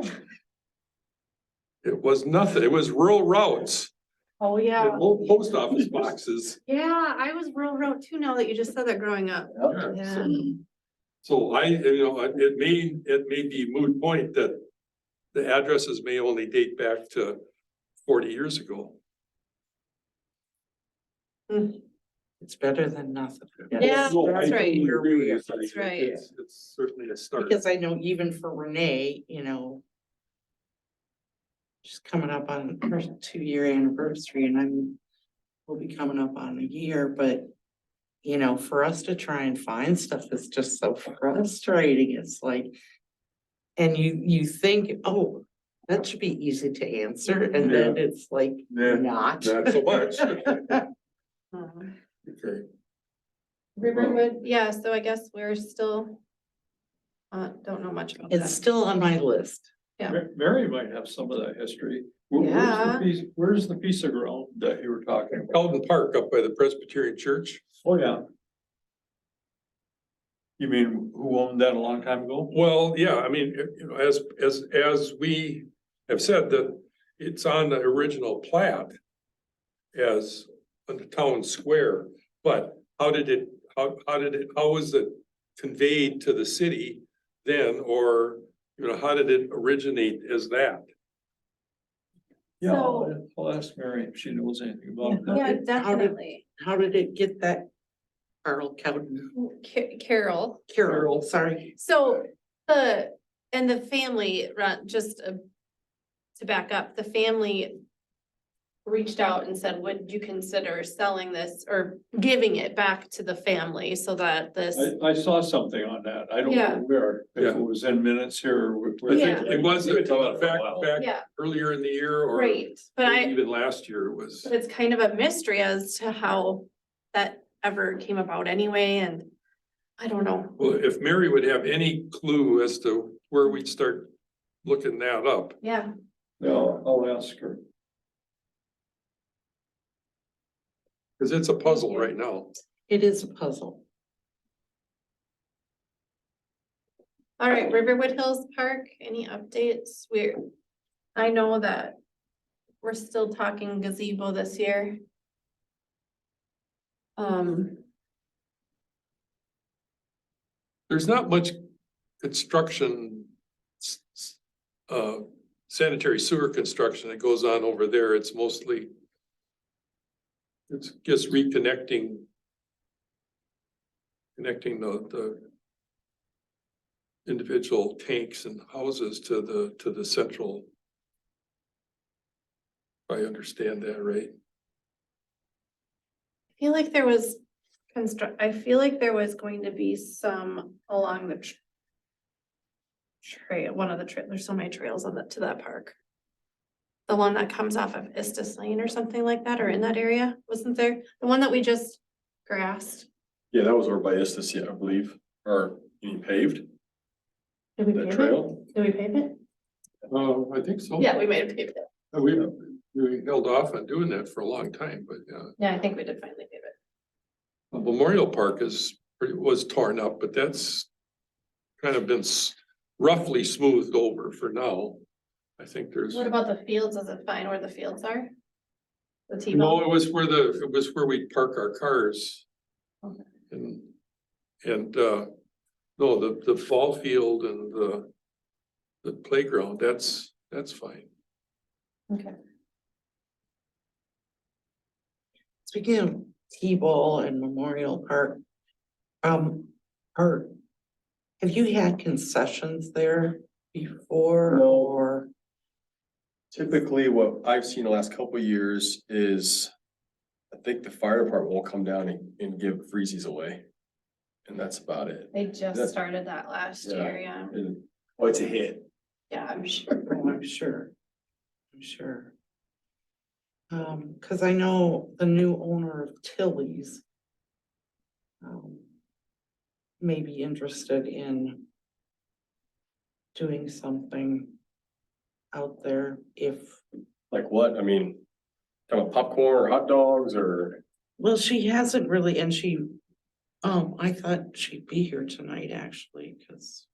Speaker 3: it was nothing, it was rural routes,
Speaker 6: Oh,
Speaker 3: and
Speaker 6: yeah.
Speaker 3: old post office boxes.
Speaker 6: Yeah, I was rural road too, now that you just said that growing up.
Speaker 4: Yeah.
Speaker 3: So it may be moot point that the addresses may only date back to 40 years ago.
Speaker 4: It's better than nothing.
Speaker 6: Yeah,
Speaker 3: No, I
Speaker 6: that's right.
Speaker 3: totally agree with you.
Speaker 6: That's right.
Speaker 3: It's certainly a start.
Speaker 4: Because I know even for Renee, she's coming up on her 2-year anniversary and we'll be coming up on a year, but for us to try and find stuff is just so frustrating. It's like, and you think, oh, That should be easy to answer, and then it's like,
Speaker 3: Yeah,
Speaker 4: not.
Speaker 3: not so much.
Speaker 6: Um,
Speaker 3: Okay,
Speaker 6: Riverwood, yeah, so I guess we're still. Don't know much about
Speaker 4: It's
Speaker 6: that.
Speaker 4: still on my list.
Speaker 8: Mary might have some of that history.
Speaker 6: Yeah.
Speaker 8: Where's the piece of ground that you were talking about?
Speaker 3: Eldon Park up by the Presbyterian Church.
Speaker 8: Oh, yeah. You mean who owned that a long time ago?
Speaker 3: Well, yeah, I mean, you know, as we have said that it's on the original plat as on the town square, but how was it conveyed to the city then, or, you know, how did it originate as that?
Speaker 8: Yeah,
Speaker 6: So-
Speaker 8: I'll ask Mary if she knows anything about that.
Speaker 6: Yeah,
Speaker 4: How did-
Speaker 6: definitely.
Speaker 4: How did it get that? Carl Cowden,
Speaker 6: Carol.
Speaker 4: Carol, sorry.
Speaker 6: So the family run, just to back up, the family reached out and said, would you consider selling this or giving it back to the family so that this,
Speaker 8: I saw something on that. I don't
Speaker 6: Yeah.
Speaker 8: know where, if
Speaker 3: Yeah.
Speaker 8: it was in minutes here.
Speaker 3: I
Speaker 6: Yeah.
Speaker 3: think it was,
Speaker 7: We've been talking about it for a
Speaker 3: back,
Speaker 7: while.
Speaker 3: back
Speaker 6: yeah,
Speaker 3: earlier in the year or
Speaker 6: right, but
Speaker 3: even last year it was.
Speaker 6: it's kind of a mystery as to how that ever came about anyway, and I don't know.
Speaker 3: Well, if Mary would have any clue as to where we'd start looking that up.
Speaker 6: Yeah,
Speaker 8: No, I'll ask her.
Speaker 3: Cause it's a puzzle
Speaker 6: Thank you.
Speaker 3: right now.
Speaker 4: It is a puzzle.
Speaker 6: all right, Riverwood Hills Park, any updates? I know that we're still talking gazebo this year.
Speaker 3: There's not much construction. Sanitary sewer construction that goes on over there. It's mostly. It's just reconnecting. Connecting the. Individual tanks and houses to the central. If I understand that right.
Speaker 6: I feel like there was I feel like there was going to be some along the trail, one of the there's so many trails on to that park. The one that comes off of Istis Lane or something like that, or in that area, wasn't there? The one that we just grassed.
Speaker 7: Yeah, that was over by Istis, yeah, I believe, or you mean paved,
Speaker 6: Did we
Speaker 7: that
Speaker 6: pave it?
Speaker 7: trail?
Speaker 6: Did we pave it?
Speaker 3: I think so.
Speaker 6: Yeah, we might have paved it.
Speaker 3: We held off on doing that for a long time, but yeah.
Speaker 6: Yeah, I think we did finally pave it.
Speaker 3: Memorial Park was torn up, but that's kind of been roughly smoothed over for now. I think there's,
Speaker 6: What about the fields? Is it fine where the fields are? The T-ball?
Speaker 3: no, it was where we park our cars.
Speaker 6: Okay.
Speaker 3: And no, the ball field and the playground, that's fine.
Speaker 6: Okay.
Speaker 4: Speaking of T-ball and Memorial Park, Art, have you had concessions there before
Speaker 7: No.
Speaker 4: or?
Speaker 7: Typically, what I've seen the last couple of years is, I think the fire department will come down and give freezies away. And that's about it.
Speaker 6: They just
Speaker 7: That's-
Speaker 6: started that last
Speaker 7: Yeah.
Speaker 6: year, yeah.
Speaker 7: And, oh, it's a hit.
Speaker 6: Yeah, I'm sure.
Speaker 4: Oh, I'm sure. Cause I know the new owner of Tilly's. May be interested in. Doing something. Out there if,
Speaker 7: Like what? I mean, kind of popcorn or hot dogs or,
Speaker 4: well, she hasn't really, and she. I thought she'd be here tonight actually, cause.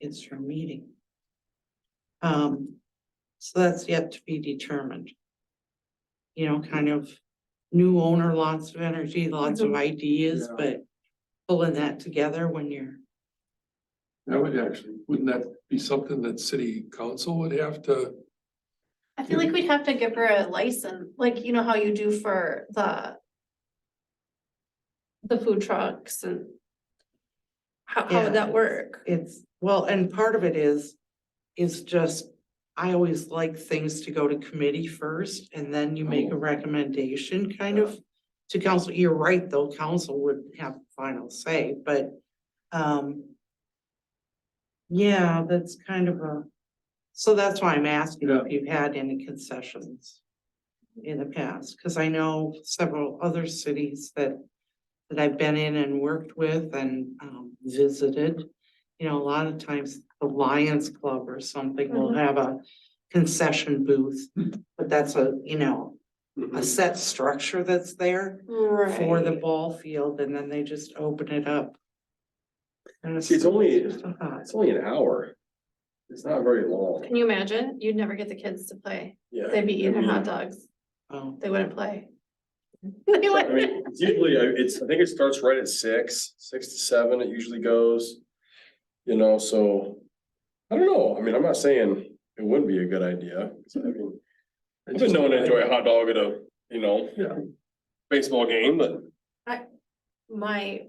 Speaker 4: It's her meeting. So that's yet to be determined. You know, kind of new owner, lots of energy, lots of ideas,
Speaker 3: Yeah.
Speaker 4: but pulling that together when you're,
Speaker 3: That would actually, wouldn't that be something that city council would have to?
Speaker 6: I feel like we'd have to give her a license, like, you know how you do for the food trucks and how
Speaker 4: Yeah,
Speaker 6: would that work?
Speaker 4: it's, well, and part of it is just, I always like things to go to committee first and then you make a recommendation kind of to council. You're right, though, council would have final say, but, yeah, that's kind of So that's why I'm asking if you've had any concessions in the past, because I know several other cities that I've been in and worked with and visited. You know, a lot of times the Lions Club or something will have a concession booth, but that's a, you know, a set structure that's there for the ball field, and then they just open it up. And
Speaker 7: See, it's only,
Speaker 4: just a thought.
Speaker 7: it's only an hour. It's not very long.
Speaker 6: Can you imagine? You'd never get the kids to play.
Speaker 7: Yeah.
Speaker 6: They'd be eating
Speaker 7: I mean,
Speaker 6: hot dogs.
Speaker 4: Oh,
Speaker 6: They wouldn't play. They
Speaker 7: I
Speaker 6: wouldn't.
Speaker 7: mean, it's usually, I think it starts right at 6 to 7, it usually goes. You know, so, I don't know, I mean, I'm not saying it wouldn't be a good idea, 'cause I mean, I've been known to enjoy a hot dog at a, you know,
Speaker 3: Yeah.
Speaker 7: baseball game, but.
Speaker 6: My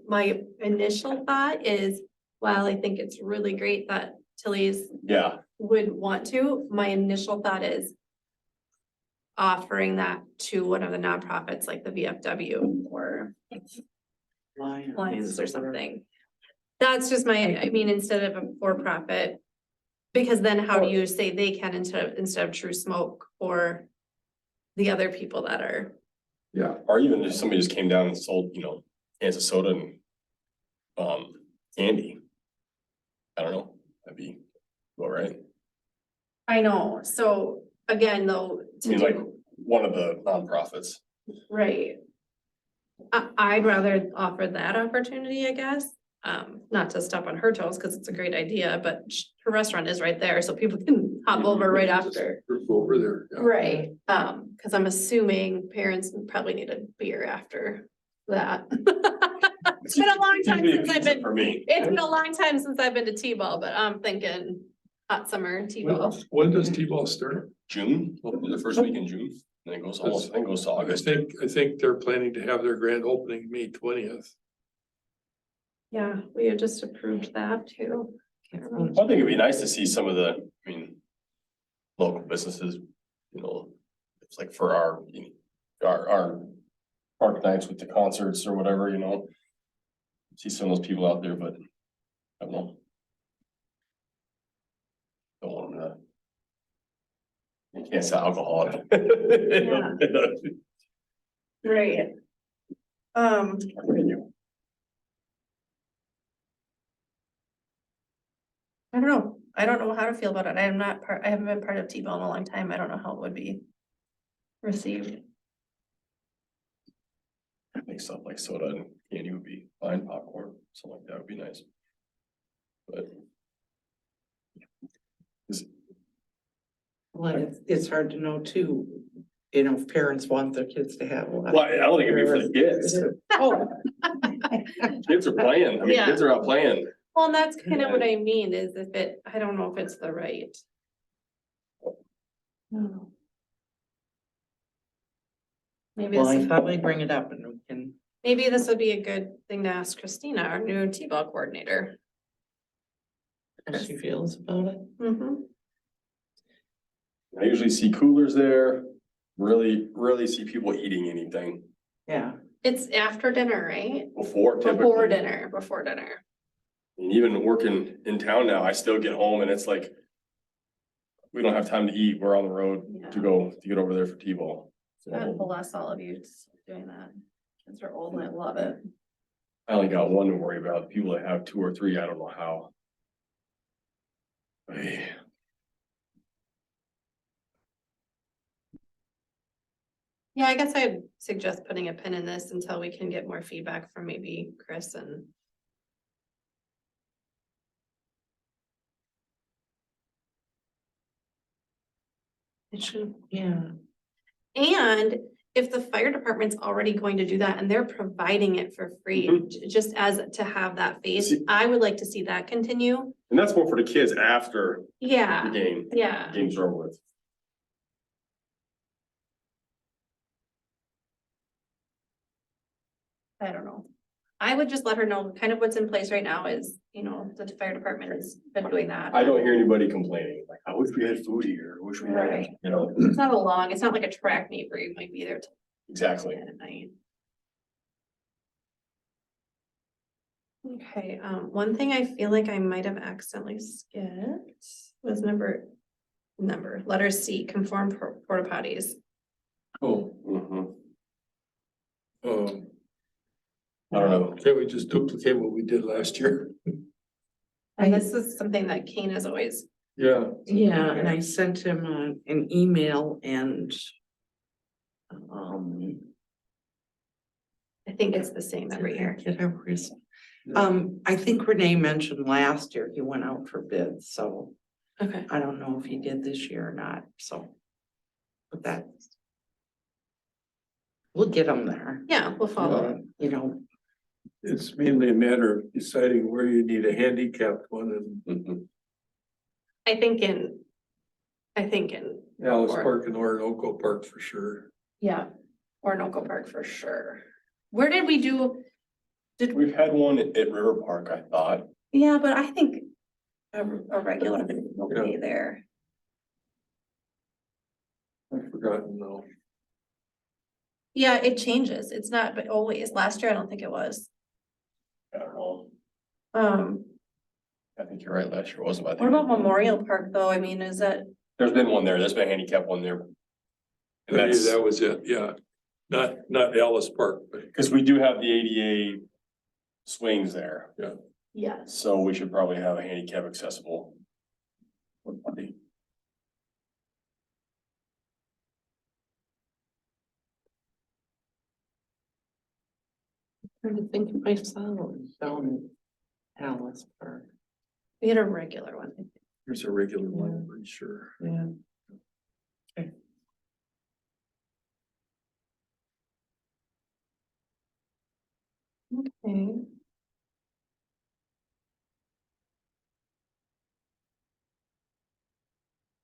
Speaker 6: initial thought is, while I think it's really great that Tilly's
Speaker 7: Yeah,
Speaker 6: would want to, my initial thought is offering that to one of the nonprofits like the VFW or Lions or something. That's just I mean, instead of a for-profit, because then how do you say they can instead of True Smoke or the other people that are,
Speaker 7: yeah, or even if somebody just came down and sold, you know, cans of soda and candy. I don't know, that'd be, all right.
Speaker 6: I know, so again, though.
Speaker 7: I
Speaker 6: to
Speaker 7: mean,
Speaker 6: do-
Speaker 7: like, one of the nonprofits.
Speaker 6: Right. I'd rather offer that opportunity, I guess. Not to step on her toes, cause it's a great idea, but her restaurant is right there, so people can hop over right after.
Speaker 3: Go over there. yeah.
Speaker 6: Right, cause I'm assuming parents probably need a beer after that. It's been a long time
Speaker 7: Usually a
Speaker 6: since I've
Speaker 7: pizza
Speaker 6: been,
Speaker 7: For me.
Speaker 6: it's been a long time since I've been to T-ball, but I'm thinking hot summer T-ball.
Speaker 3: When does T-ball start?
Speaker 7: June, the first week in June, and then it goes almost, I think it goes to August.
Speaker 3: I think they're planning to have their grand opening May 20th.
Speaker 6: Yeah, we had just approved that too. Can't remember.
Speaker 7: I think it'd be nice to see some of the, I mean, local businesses, you know, it's like for our, you know, our park nights with the concerts or whatever, you know. See some of those people out there, but I don't know. Don't want them to. You can't sell alcohol.
Speaker 6: Right. I don't know. I don't know how to feel about it. I am not I haven't been part of T-ball in a long time. I don't know how it would be received.
Speaker 7: I think stuff like soda and candy would be fine, popcorn, something like that would be nice. But.
Speaker 4: well, it's hard to know too, you know, if parents want their kids to have.
Speaker 7: Well, I don't think it'd be for the kids.
Speaker 4: Oh,
Speaker 7: Kids are playing, I mean,
Speaker 6: Yeah.
Speaker 7: kids are out playing.
Speaker 6: Well, and that's kind of what I mean is if it, I don't know if it's the right. No. Maybe
Speaker 4: well, I
Speaker 6: this,
Speaker 4: thought we'd bring it up and we can,
Speaker 6: maybe this would be a good thing to ask Christina, our new T-ball coordinator.
Speaker 4: how she feels about it.
Speaker 6: Mm-hmm.
Speaker 7: I usually see coolers there, really see people eating anything
Speaker 4: Yeah,
Speaker 6: It's after dinner, right?
Speaker 7: before typically.
Speaker 6: Before dinner.
Speaker 7: And even working in town now, I still get home and it's like. We don't have time to eat, we're on the road
Speaker 6: Yeah.
Speaker 7: to get over there for T-ball.
Speaker 6: God
Speaker 7: So
Speaker 6: bless all of you doing that. Kids are old and I love it.
Speaker 7: I only got one to worry about, people that have 2 or 3, I don't know how. Ay.
Speaker 6: Yeah, I guess I'd suggest putting a pin in this until we can get more feedback from maybe Chris and. It should,
Speaker 4: yeah.
Speaker 6: and if the fire department's already going to do that and they're providing it for free, just as to have that face,
Speaker 7: See-
Speaker 6: I would like to see that continue.
Speaker 7: And that's more for the kids after the
Speaker 6: Yeah,
Speaker 7: game,
Speaker 6: yeah.
Speaker 7: games are over with.
Speaker 6: I don't know. I would just let her know kind of what's in place right now is, you know, the fire department has been doing that.
Speaker 7: I don't hear anybody complaining, like, I wish we had food here, I wish we had,
Speaker 6: Right.
Speaker 7: you know,
Speaker 6: It's not it's not like a track meet where you might be there till
Speaker 7: exactly.
Speaker 6: 10 at night. Okay, one thing I feel like I might have accidentally skipped was number number, letter C, conform porta potties.
Speaker 3: Oh,
Speaker 7: Mhm.
Speaker 3: um,
Speaker 7: I don't know.
Speaker 3: can't we just duplicate what we did last year?
Speaker 6: And this is something that Kane has always,
Speaker 3: Yeah.
Speaker 4: Yeah, and I sent him an email and.
Speaker 6: I think it's the same every year.
Speaker 4: I think Renee mentioned last year he went out for bids, so
Speaker 6: Okay.
Speaker 4: I don't know if he did this year or not, so. But that. We'll get them there.
Speaker 6: Yeah, we'll follow.
Speaker 4: You know,
Speaker 8: It's mainly a matter of deciding where you need a handicapped one and
Speaker 7: Mhm.
Speaker 6: I think in.
Speaker 3: Alice
Speaker 6: Or-
Speaker 3: Park and Orinoco Park for sure.
Speaker 6: Yeah, Orinoco Park for sure. Where did we do?
Speaker 7: We've had one at River Park, I thought.
Speaker 6: Yeah, but I think a regular will be there.
Speaker 3: I've forgotten now.
Speaker 6: Yeah, it changes. It's not, but always. Last year, I don't think it was.
Speaker 7: I don't know.
Speaker 6: Um,
Speaker 7: I think you're right. Last year wasn't. I
Speaker 6: what
Speaker 7: think
Speaker 6: about Memorial Park though? I mean, is that,
Speaker 7: there's been one there. There's been a handicap one there. And
Speaker 3: Maybe
Speaker 7: that's
Speaker 3: that was it, yeah. Not Alice Park, but
Speaker 7: because we do have the ADA swings there,
Speaker 6: yes.
Speaker 7: so we should probably have a handicap accessible.
Speaker 4: trying to think of myself down in Alice Park.
Speaker 6: We had a regular one.
Speaker 3: there's a regular one, I'm pretty sure.
Speaker 4: Yeah.
Speaker 6: Okay.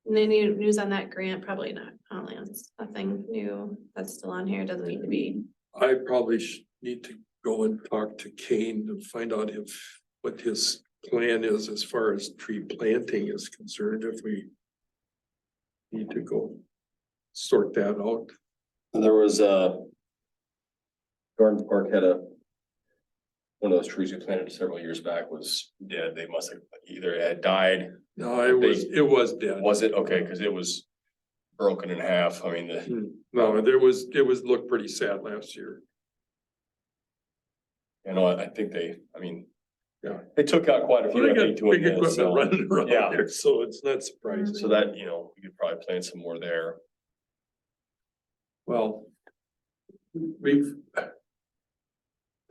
Speaker 6: And any news on that grant? Probably not. Only nothing new that's still on here. Doesn't need to be.
Speaker 3: I probably need to go and talk to Kane and find out what his plan is as far as tree planting is concerned, if we need to go sort that out.
Speaker 7: There was Garden Park had one of those trees we planted several years back was dead. They must have either had died.
Speaker 3: No, it was dead.
Speaker 7: Was it? Okay, because it was broken in half. I mean,
Speaker 3: No, it was looked pretty sad last year.
Speaker 7: I think I mean.
Speaker 3: Yeah.
Speaker 7: They took out quite a few,
Speaker 3: They
Speaker 7: I
Speaker 3: got
Speaker 7: think, doing
Speaker 3: big
Speaker 7: this,
Speaker 3: equipment
Speaker 7: so,
Speaker 3: running around
Speaker 7: yeah.
Speaker 3: there, so it's not surprising.
Speaker 7: so that, we could probably plant some more there.
Speaker 3: Well, the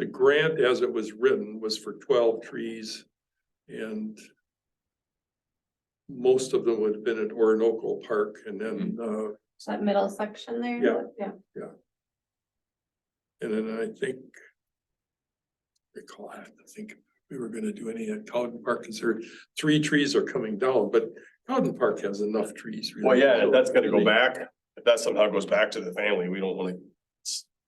Speaker 3: grant as it was written was for 12 trees and most of them would have been at Orinoco Park and then,
Speaker 6: Is that middle section there?
Speaker 3: Yeah.
Speaker 6: Yeah.
Speaker 3: and then I think I have to think if we were gonna do any at Cowden Park, because there 3 trees are coming down, but Cowden Park has enough trees. really.
Speaker 7: Well, yeah, if that's gonna go
Speaker 3: Really,
Speaker 7: back, if that somehow goes back to the family, we don't wanna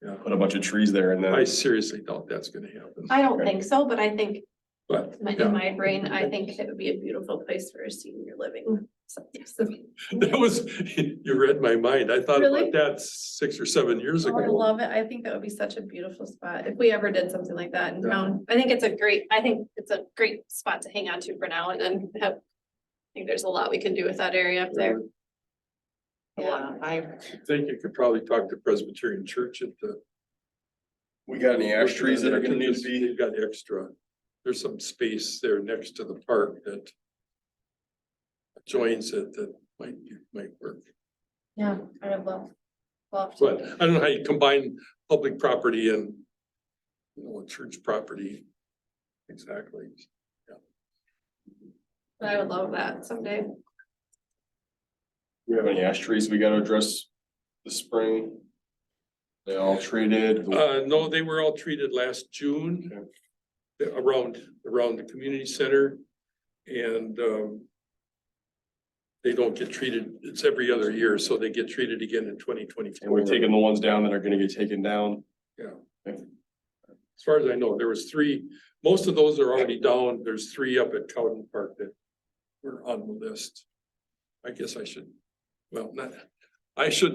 Speaker 3: Yeah.
Speaker 7: put a bunch of trees there and
Speaker 3: I
Speaker 7: then.
Speaker 3: seriously doubt that's gonna happen,
Speaker 6: I don't think so, but I think
Speaker 3: but
Speaker 6: in my brain, I think it would be a beautiful place for a senior living. So, yes.
Speaker 3: that was, you read my mind. I thought
Speaker 6: Really?
Speaker 3: about that 6 or 7 years
Speaker 6: Oh, I
Speaker 3: ago.
Speaker 6: love it. I think that would be such a beautiful spot if we ever did something like that in town. I think it's a great spot to hang on to for now and then have. I think there's a lot we can do with that area up there.
Speaker 4: Yeah,
Speaker 3: I think you could probably talk to Presbyterian Church at the.
Speaker 7: We got any ash trees that are gonna need to be?
Speaker 3: They've got extra, there's some space there next to the park that joins it that might work.
Speaker 6: Yeah, I would love.
Speaker 3: But I don't know how you combine public property and church property. Exactly.
Speaker 6: I would love that someday.
Speaker 7: Do we have any ash trees we gotta address this spring? They all treated?
Speaker 3: No, they were all treated last June. Around the community center. And they don't get treated, it's every other year, so they get treated again in 2024.
Speaker 7: And we're taking the ones down that are gonna get taken down.
Speaker 3: As far as I know, there was 3, most of those are already down. There's 3 up at Cowden Park that were on the list. I guess I shouldn't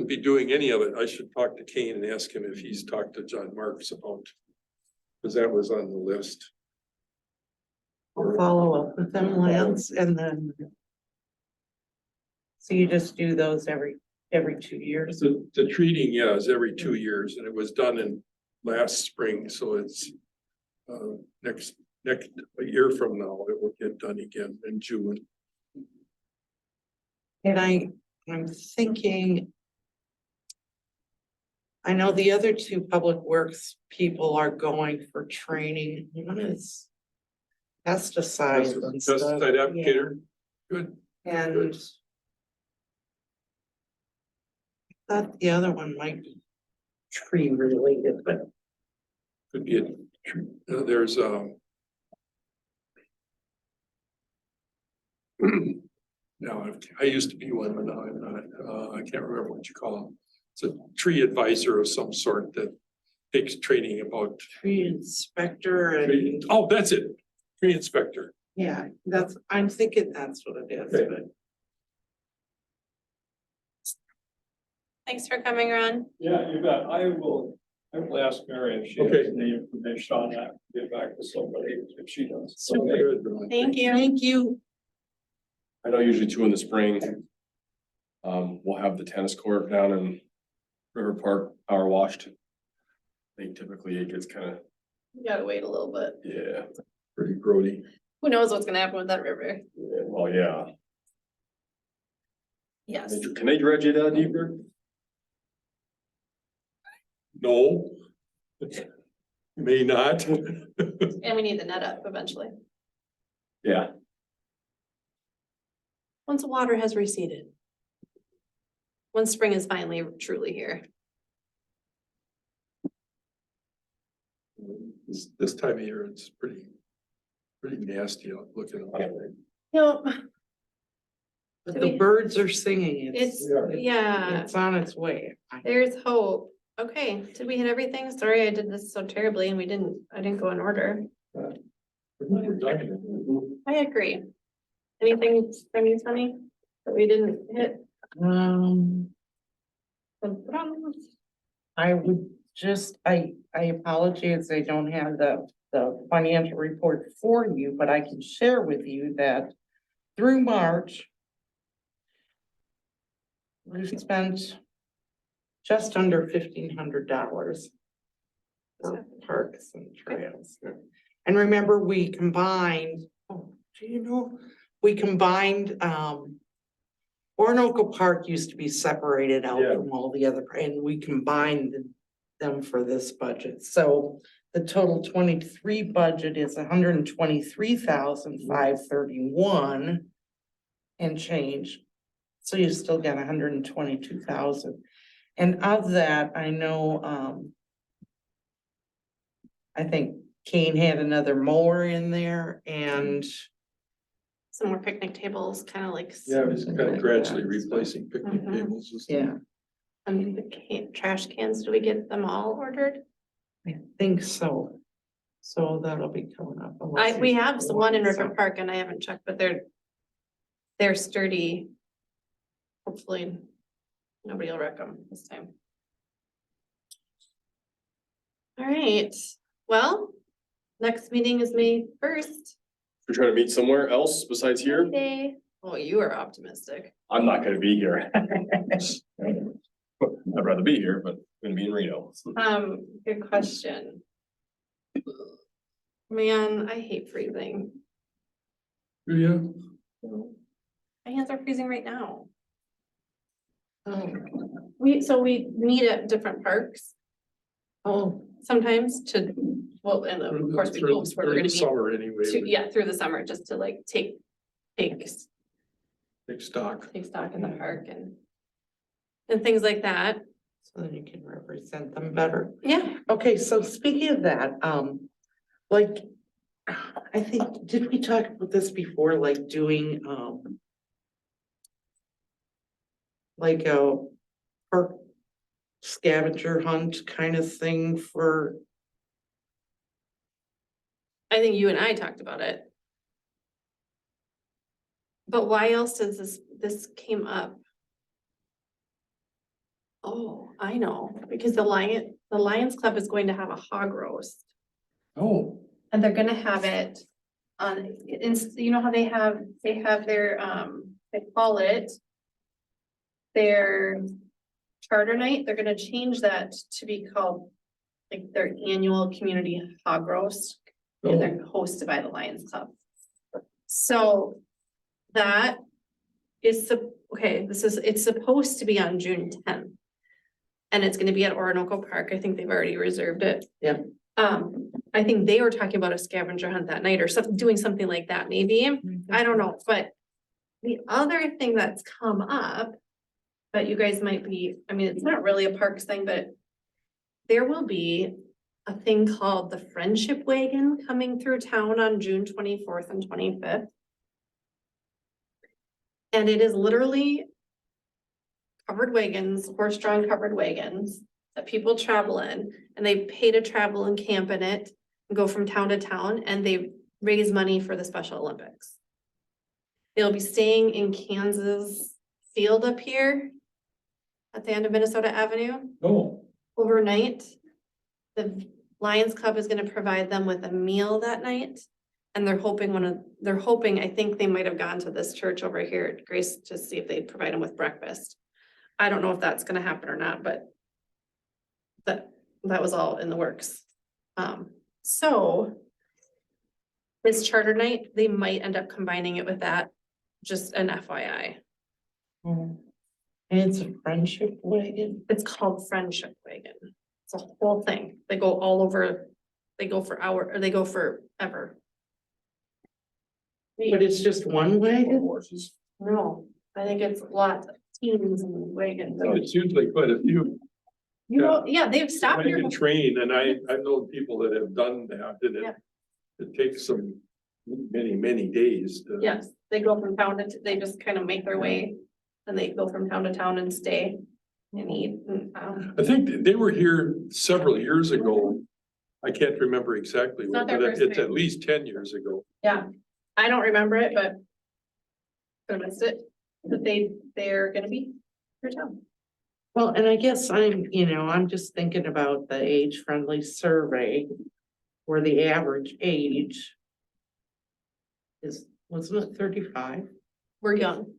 Speaker 3: be doing any of it. I should talk to Kane and ask him if he's talked to John Marks about. Cause that was on the list.
Speaker 4: I'll follow up with them, Lance, and then. So you just do those every 2 years?
Speaker 3: The treating, yeah, is every 2 years, and it was done in last spring, so it's next a year from now, it will get done again in June.
Speaker 4: And I'm thinking. I know the other two public works people are going for training. One is pesticides and stuff.
Speaker 3: Pesticide applicator, good.
Speaker 4: Yeah. And I thought the other one might be tree related, but
Speaker 3: Could be, there's, no, I used to be one, but now I'm not, I can't remember what you call them. It's a tree advisor of some sort that takes training about,
Speaker 4: tree inspector and,
Speaker 3: oh, that's it, tree inspector.
Speaker 4: yeah, I'm thinking that's what it is,
Speaker 3: Okay.
Speaker 4: but.
Speaker 6: Thanks for coming, Ron.
Speaker 8: Yeah, you bet. I will ask Mary if she
Speaker 3: Okay.
Speaker 8: has any information on that, get back to somebody if she does.
Speaker 3: Good.
Speaker 6: Thank you.
Speaker 4: Thank you.
Speaker 7: I know usually too in the spring. We'll have the tennis court down in River Park power washed. I think typically it gets kind of,
Speaker 6: You gotta wait a little bit.
Speaker 7: yeah,
Speaker 3: Pretty grody.
Speaker 6: Who knows what's gonna happen with that river?
Speaker 7: well, yeah.
Speaker 6: Yes.
Speaker 7: Can they dredge it out deeper?
Speaker 3: No. May not.
Speaker 6: And we need the net up eventually,
Speaker 7: Yeah,
Speaker 6: once the water has receded. When spring is finally truly here.
Speaker 3: This time of year, it's pretty nasty out looking.
Speaker 6: Yep,
Speaker 4: But
Speaker 6: Do
Speaker 4: the
Speaker 6: we-
Speaker 4: birds are singing.
Speaker 6: it's, yeah,
Speaker 4: It's on its way.
Speaker 6: there's hope. Okay, did we hit everything? Sorry, I did this so terribly and I didn't go in order. I agree. Anything from you, Sunny, that we didn't hit?
Speaker 4: I would just, I apologize, I don't have the financial report for you, but I can share with you that through March, we've spent just under $1,500 for parks and trails. And remember, we combined, we combined, Orinoco Park used to be separated out
Speaker 3: Yeah.
Speaker 4: from all the other, and we combined them for this budget. So the total 23 budget is 123,531 and change. So you still got 122,000. And of that, I know, I think Kane had another mower in there and
Speaker 6: Some more picnic tables, kind of like.
Speaker 3: Yeah, it's kind of gradually replacing picnic
Speaker 6: Mhm.
Speaker 3: tables. and stuff.
Speaker 4: yeah,
Speaker 6: And the trash cans, do we get them all ordered?
Speaker 4: I think so. So that'll be coming up.
Speaker 6: We have one in River Park and I haven't checked, but they're sturdy. Hopefully, nobody will wreck them this time. All right, well, next meeting is May 1st.
Speaker 7: we're trying to meet somewhere else besides here.
Speaker 6: Monday. Oh, you are optimistic.
Speaker 7: I'm not gonna be here. I'd rather be here, but I'm gonna be in Reno.
Speaker 6: Good question. Man, I hate freezing.
Speaker 3: Yeah,
Speaker 6: My hands are freezing right now.
Speaker 4: Oh,
Speaker 6: So we meet at different parks
Speaker 4: oh,
Speaker 6: sometimes to, well, and of course we hope where we're
Speaker 3: During
Speaker 6: gonna
Speaker 3: the
Speaker 6: be.
Speaker 3: summer anyway.
Speaker 6: Yeah, through the summer, just to like take
Speaker 3: Big stock.
Speaker 6: stock in the park and things like that.
Speaker 4: so then you can represent them better.
Speaker 6: Yeah,
Speaker 4: Okay, so speaking of that, like, I think, did we talk about this before, like doing, like a park scavenger hunt kind of thing for,
Speaker 6: I think you and I talked about it. But why else does this came up? Oh, I know, because the Lions Club is going to have a hog roast.
Speaker 3: Oh,
Speaker 6: And they're gonna have it on, you know how they have their, they call it their charter night, they're gonna change that to be called like their annual community hog roast. And they're hosted by the Lions Club. So that is, it's supposed to be on June 10th. And it's gonna be at Orinoco Park. I think they've already reserved it.
Speaker 4: Yeah.
Speaker 6: I think they were talking about a scavenger hunt that night or something, doing something like that, maybe. I don't know, but the other thing that's come up that you guys might be, I mean, it's not really a parks thing, but there will be a thing called the Friendship Wagon coming through town on June 24th and 25th. And it is literally covered wagons, horse-drawn covered wagons that people travel in, and they pay to travel and camp in it and go from town to town, and they raise money for the Special Olympics. They'll be staying in Kansas Field up here at the end of Minnesota Avenue
Speaker 2: Oh,
Speaker 6: overnight. The Lions Club is gonna provide them with a meal that night. And they're hoping, I think they might have gone to this church over here at Grace to see if they provide them with breakfast. I don't know if that's gonna happen or not, but that was all in the works. So this charter night, they might end up combining it with that, just an FYI.
Speaker 4: And it's a friendship wagon.
Speaker 6: It's called Friendship Wagon. It's a whole thing. They go all over, they go for they go forever.
Speaker 4: But it's just one wagon?
Speaker 7: Horses.
Speaker 6: No, I think it's lots of teams and wagons.
Speaker 3: It's usually quite a few.
Speaker 6: You know, yeah, they've stopped
Speaker 3: When you
Speaker 6: here.
Speaker 3: can train, and I've known people that have done that, and
Speaker 6: Yeah.
Speaker 3: it takes some many days. to-
Speaker 6: Yes, they go from town to, they just kind of make their way and they go from town to town and stay and eat.
Speaker 3: I think they were here several years ago. I can't remember exactly,
Speaker 6: It's not
Speaker 3: when,
Speaker 6: their
Speaker 3: but
Speaker 6: first
Speaker 3: it's
Speaker 6: time.
Speaker 3: at least 10 years ago.
Speaker 6: Yeah, I don't remember it, but I missed it, that they're gonna be your town.
Speaker 4: Well, and I guess I'm just thinking about the age-friendly survey. Where the average age wasn't it 35?
Speaker 6: We're young.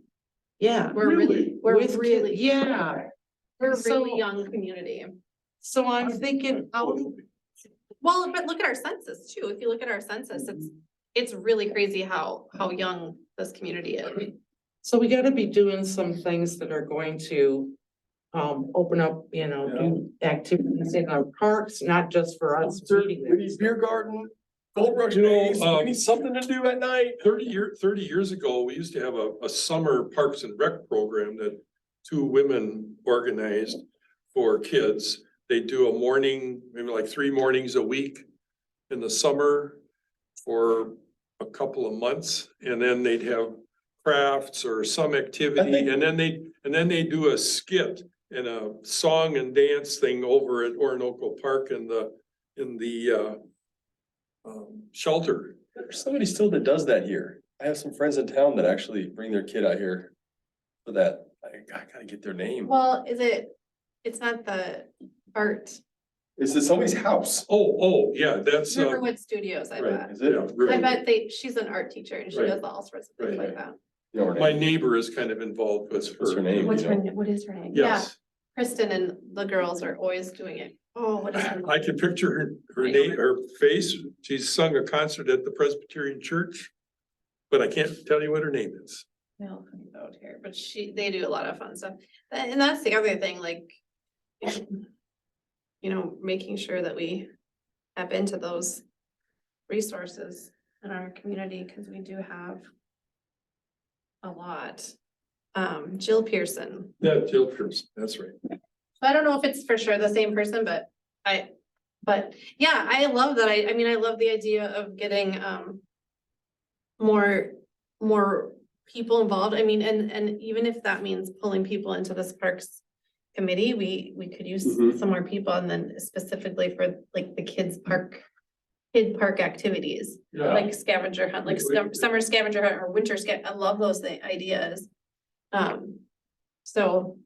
Speaker 4: Yeah.
Speaker 6: We're really, we're
Speaker 4: With kid-
Speaker 6: really,
Speaker 4: Yeah,
Speaker 6: we're a
Speaker 4: So-
Speaker 6: really young community.
Speaker 4: so I'm thinking,
Speaker 6: Well, but look at our census too. If you look at our census, it's really crazy how young this community is.
Speaker 4: so we gotta be doing some things that are going to. Open up, do activities in our parks, not just for us. meeting there.
Speaker 7: We need beer garden, Gold Rush
Speaker 3: You know,
Speaker 7: days, we need something to do at night.
Speaker 3: 30 years ago, we used to have a summer Parks and Rec program that two women organized for kids. They do a morning, maybe like 3 mornings a week in the summer for a couple of months, and then they'd have crafts or some activity, and then they do a skit and a song and dance thing over at Orinoco Park in the shelter.
Speaker 7: There's somebody still that does that here. I have some friends in town that actually bring their kid out here for that. I gotta get their name.
Speaker 6: Well, it's not the art,
Speaker 7: Is it somebody's house?
Speaker 3: Oh, yeah, that's,
Speaker 6: Riverwood Studios, I
Speaker 3: right.
Speaker 6: bet.
Speaker 7: Is it?
Speaker 3: yeah,
Speaker 6: I
Speaker 3: really.
Speaker 6: bet she's an art teacher and she
Speaker 3: Right.
Speaker 6: does all sorts of things
Speaker 3: Right.
Speaker 6: like that.
Speaker 7: You know her
Speaker 3: My
Speaker 7: name?
Speaker 3: neighbor is kind of involved with
Speaker 7: What's her name?
Speaker 6: What's
Speaker 7: you
Speaker 6: her,
Speaker 7: know?
Speaker 6: name? What is her name? Yeah,
Speaker 3: Yes,
Speaker 6: Kristen and the girls are always doing it. Oh, what is her name?
Speaker 3: I can picture her
Speaker 6: I know
Speaker 3: name, her face. She's sung a concert at the Presbyterian Church. But I can't tell you what her name is.
Speaker 6: No, out here, but they do a lot of fun stuff. And that's the other thing, like, making sure that we tap into those resources in our community, because we do have a lot. Jill Pearson.
Speaker 3: Yeah, Jill Pierce, that's right.
Speaker 6: I don't know if it's for sure the same person, but yeah, I love that. I mean, I love the idea of getting, more people involved. I mean, and even if that means pulling people into this parks committee, we could use
Speaker 7: Mhm.
Speaker 6: some more people, and then specifically for like the kid park activities,
Speaker 3: Yeah,
Speaker 6: like scavenger hunt, like summer scavenger hunt or winter I love those ideas. So,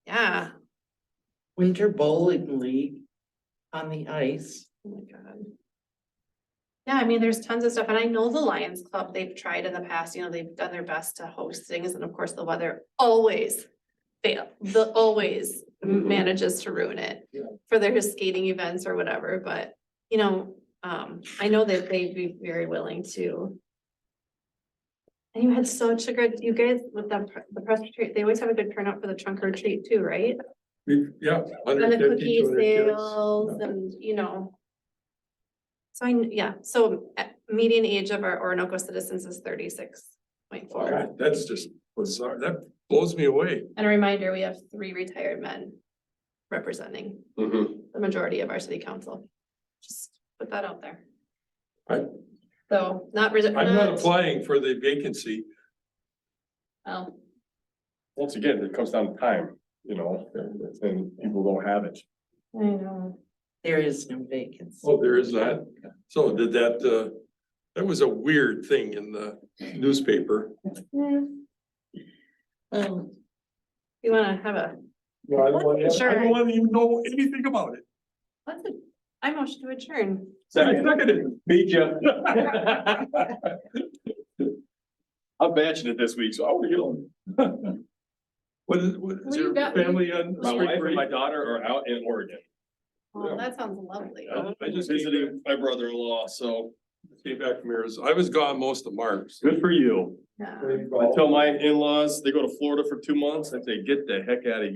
Speaker 6: yeah,
Speaker 4: Winter bowling league on the ice.
Speaker 6: oh my God. Yeah, I mean, there's tons of stuff, and I know the Lions Club, they've tried in the past, you know, they've done their best to host things, and of course, the weather always always manages to ruin it
Speaker 8: Yeah.
Speaker 6: for their skating events or whatever, but, you know, I know that they'd be very willing to. And you had such a good, you guys with the press retreat, they always have a good turnout for the trunk or treat too, right?
Speaker 3: Yeah.
Speaker 6: And the
Speaker 3: 150,
Speaker 6: cookie
Speaker 3: 200 kids.
Speaker 6: sales and, you know. So yeah, so median age of our Orinoco citizens is 36.4.
Speaker 3: God, that's just bizarre. That blows me away.
Speaker 6: And a reminder, we have 3 retired men representing
Speaker 7: Mhm.
Speaker 6: the majority of our city council. Just put that out there.
Speaker 3: Right.
Speaker 6: So not.
Speaker 3: I'm not applying for the vacancy.
Speaker 6: Well,
Speaker 7: Once again, it comes down to time, you know, and people don't have it.
Speaker 6: I know.
Speaker 4: There is no vacancy.
Speaker 3: Oh, there is that. So did that, that was a weird thing in the newspaper.
Speaker 6: You wanna have a,
Speaker 3: No, I don't want,
Speaker 6: Sure.
Speaker 3: I don't want to even know anything about it.
Speaker 6: I motion to adjourn.
Speaker 3: I seconded.
Speaker 7: Beat you. I'm batching it this week, so I want to get on.
Speaker 3: What is
Speaker 6: What
Speaker 3: your
Speaker 6: you got?
Speaker 3: family on?
Speaker 7: My
Speaker 3: spring
Speaker 7: wife and
Speaker 3: break?
Speaker 7: my daughter are out in Oregon.
Speaker 6: Oh, that sounds lovely.
Speaker 3: I just
Speaker 7: Visiting my brother-in-law, so
Speaker 3: came back from Arizona. I was gone most of March.
Speaker 7: good for you.
Speaker 6: Yeah.
Speaker 7: I tell my in-laws, they go to Florida for 2 months, I say, get the heck out of here.